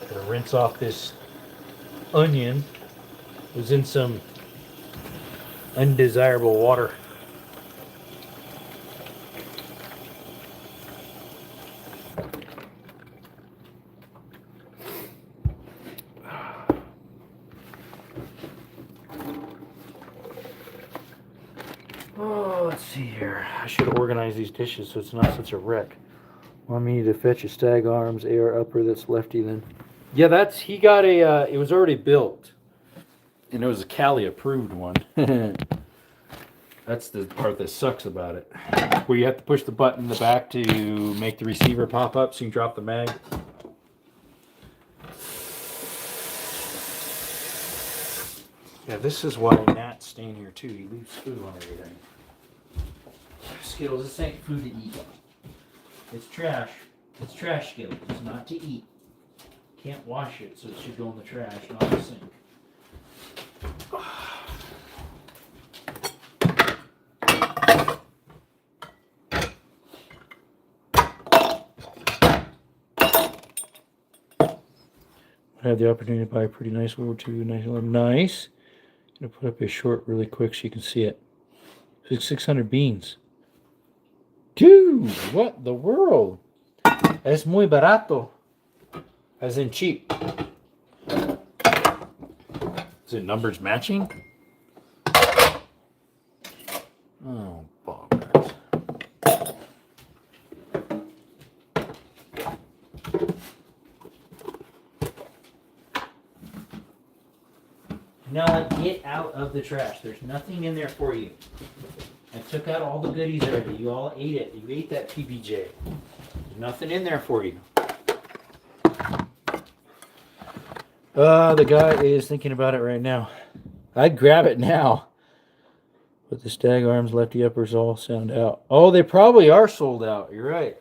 Speaker 2: Gonna rinse off this onion. It was in some undesirable water. Oh, let's see here. I should organize these dishes so it's not such a wreck. Want me to fetch a Stag Arms AR upper that's lefty then? Yeah, he got a, it was already built. And it was a Cali approved one. That's the part that sucks about it. Where you have to push the button in the back to make the receiver pop up so you can drop the mag. Yeah, this is why Nat's staying here too. He leaves food on everything. Skittles, this ain't food to eat. It's trash. It's trash, Skittles. It's not to eat. Can't wash it, so it should go in the trash, not the sink. I had the opportunity to buy a pretty nice World War II 1911. Nice. I'm going to put up a short really quick so you can see it. 600 beans. Dude, what the world? Es muy barato. As in cheap. Is it numbers matching? Oh, bonkers. Now get out of the trash. There's nothing in there for you. I took out all the goodies already. You all ate it. You ate that PBJ. There's nothing in there for you. The guy is thinking about it right now. I'd grab it now. But the Stag Arms lefty uppers all sound out. Oh, they probably are sold out. You're right.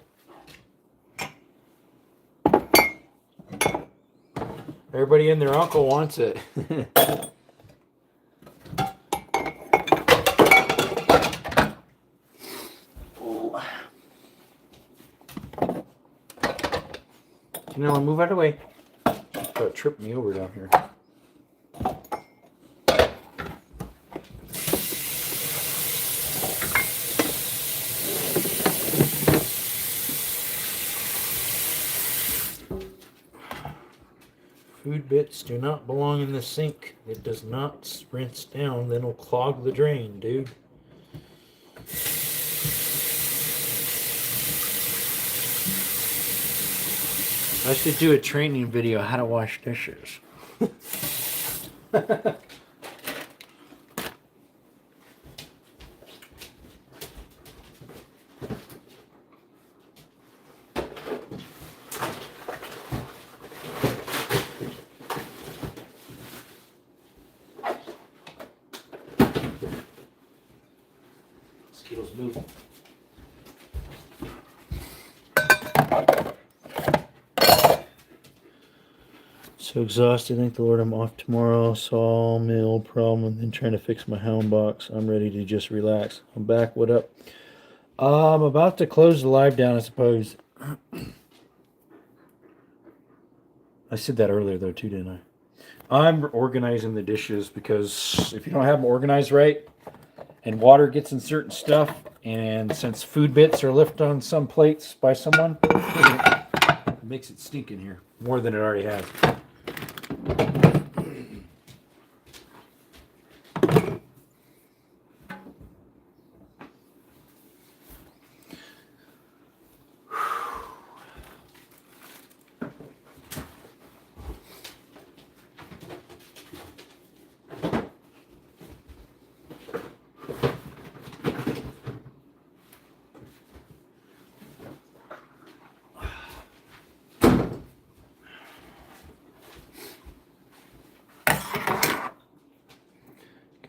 Speaker 2: Everybody and their uncle wants it. You know, move out of the way. That tripped me over down here. Food bits do not belong in the sink. It does not rinse down, then it'll clog the drain, dude. I should do a training video how to wash dishes. Mosquitoes moving. So exhausted, thank the Lord I'm off tomorrow. Sawmill problem and then trying to fix my hound box. I'm ready to just relax. I'm back. What up? I'm about to close the live down, I suppose. I said that earlier though too, didn't I? I'm organizing the dishes because if you don't have them organized right and water gets in certain stuff, and since food bits are left on some plates by someone, it makes it stink in here more than it already has.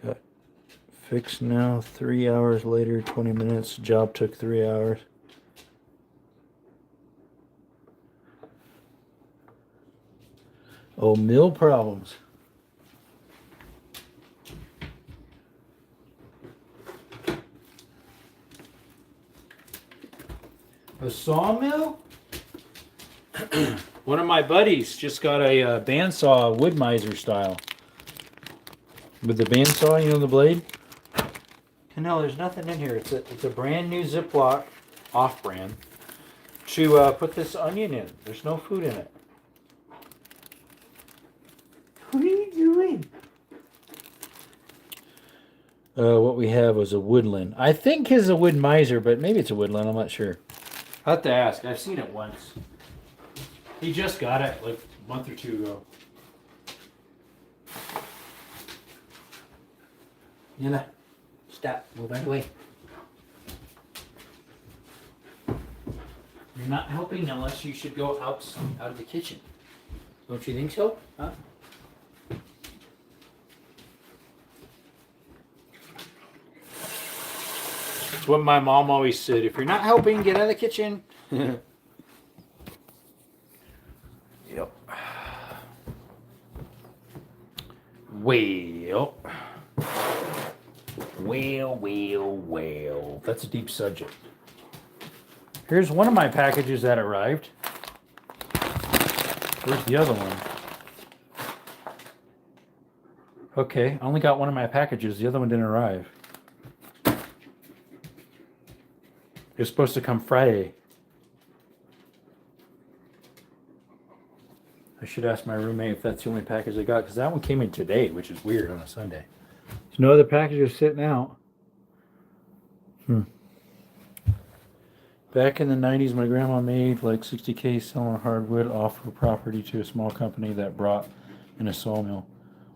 Speaker 2: Got fixed now, 3 hours later, 20 minutes. Job took 3 hours. Oh, mill problems. A sawmill? One of my buddies just got a bandsaw, wood miser style. With the bandsaw, you know, the blade? No, there's nothing in here. It's a brand new Ziploc, off-brand, to put this onion in. There's no food in it. What are you doing? What we have was a woodland. I think his a wood miser, but maybe it's a woodland. I'm not sure. I'll have to ask. I've seen it once. He just got it like a month or two ago. Yella, stop. Move out of the way. You're not helping unless you should go out of the kitchen. Don't you think so? Huh? That's what my mom always said. If you're not helping, get out of the kitchen. Yep. Well. That's a deep subject. Here's one of my packages that arrived. Where's the other one? Okay, I only got one of my packages. The other one didn't arrive. It was supposed to come Friday. I should ask my roommate if that's the only package I got, because that one came in today, which is weird on a Sunday. There's no other packages sitting out. Back in the 90s, my grandma made like $60K selling hardwood off her property to a small company that brought in a sawmill.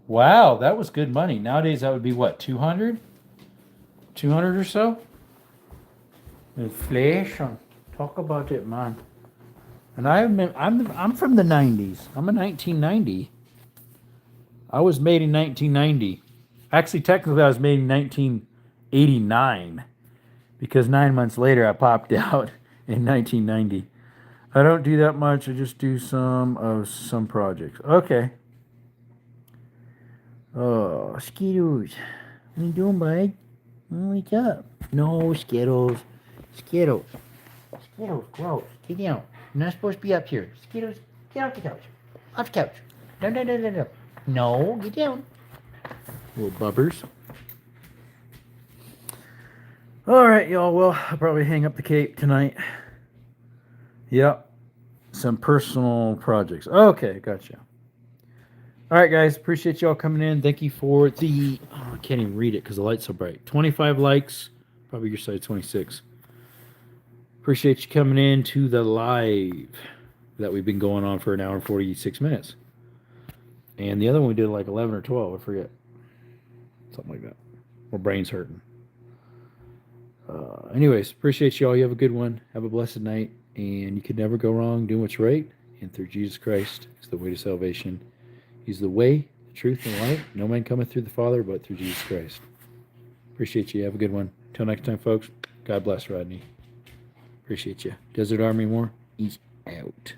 Speaker 2: Wow, that was good money. Nowadays, that would be what, 200? 200 or so? Inflation. Talk about it, man. And I'm from the 90s. I'm a 1990. I was made in 1990. Actually, technically, I was made in 1989. Because 9 months later, I popped out in 1990. I don't do that much. I just do some projects. Okay. Oh, Skittles. What are you doing, bud? Wake up. No, Skittles. Skittles. Skittles, gross. Get down. You're not supposed to be up here. Skittles, get off the couch. Off the couch. No. No, get down. Little bubbers. All right, y'all. Well, I'll probably hang up the cape tonight. Yep. Some personal projects. Okay, gotcha. All right, guys. Appreciate y'all coming in. Thank you for the... Oh, I can't even read it because the light's so bright. 25 likes. Probably your side 26. Appreciate you coming in to the live that we've been going on for an hour and 46 minutes. And the other one we did like 11 or 12. I forget. Something like that. My brain's hurting. Anyways, appreciate y'all. You have a good one. Have a blessed night. And you can never go wrong doing what's right. And through Jesus Christ is the way to salvation. He's the way, the truth, and the light. No man cometh through the Father but through Jesus Christ. Appreciate you. Have a good one. Till next time, folks. God bless, Rodney. Appreciate you. Desert Army More. Ease out.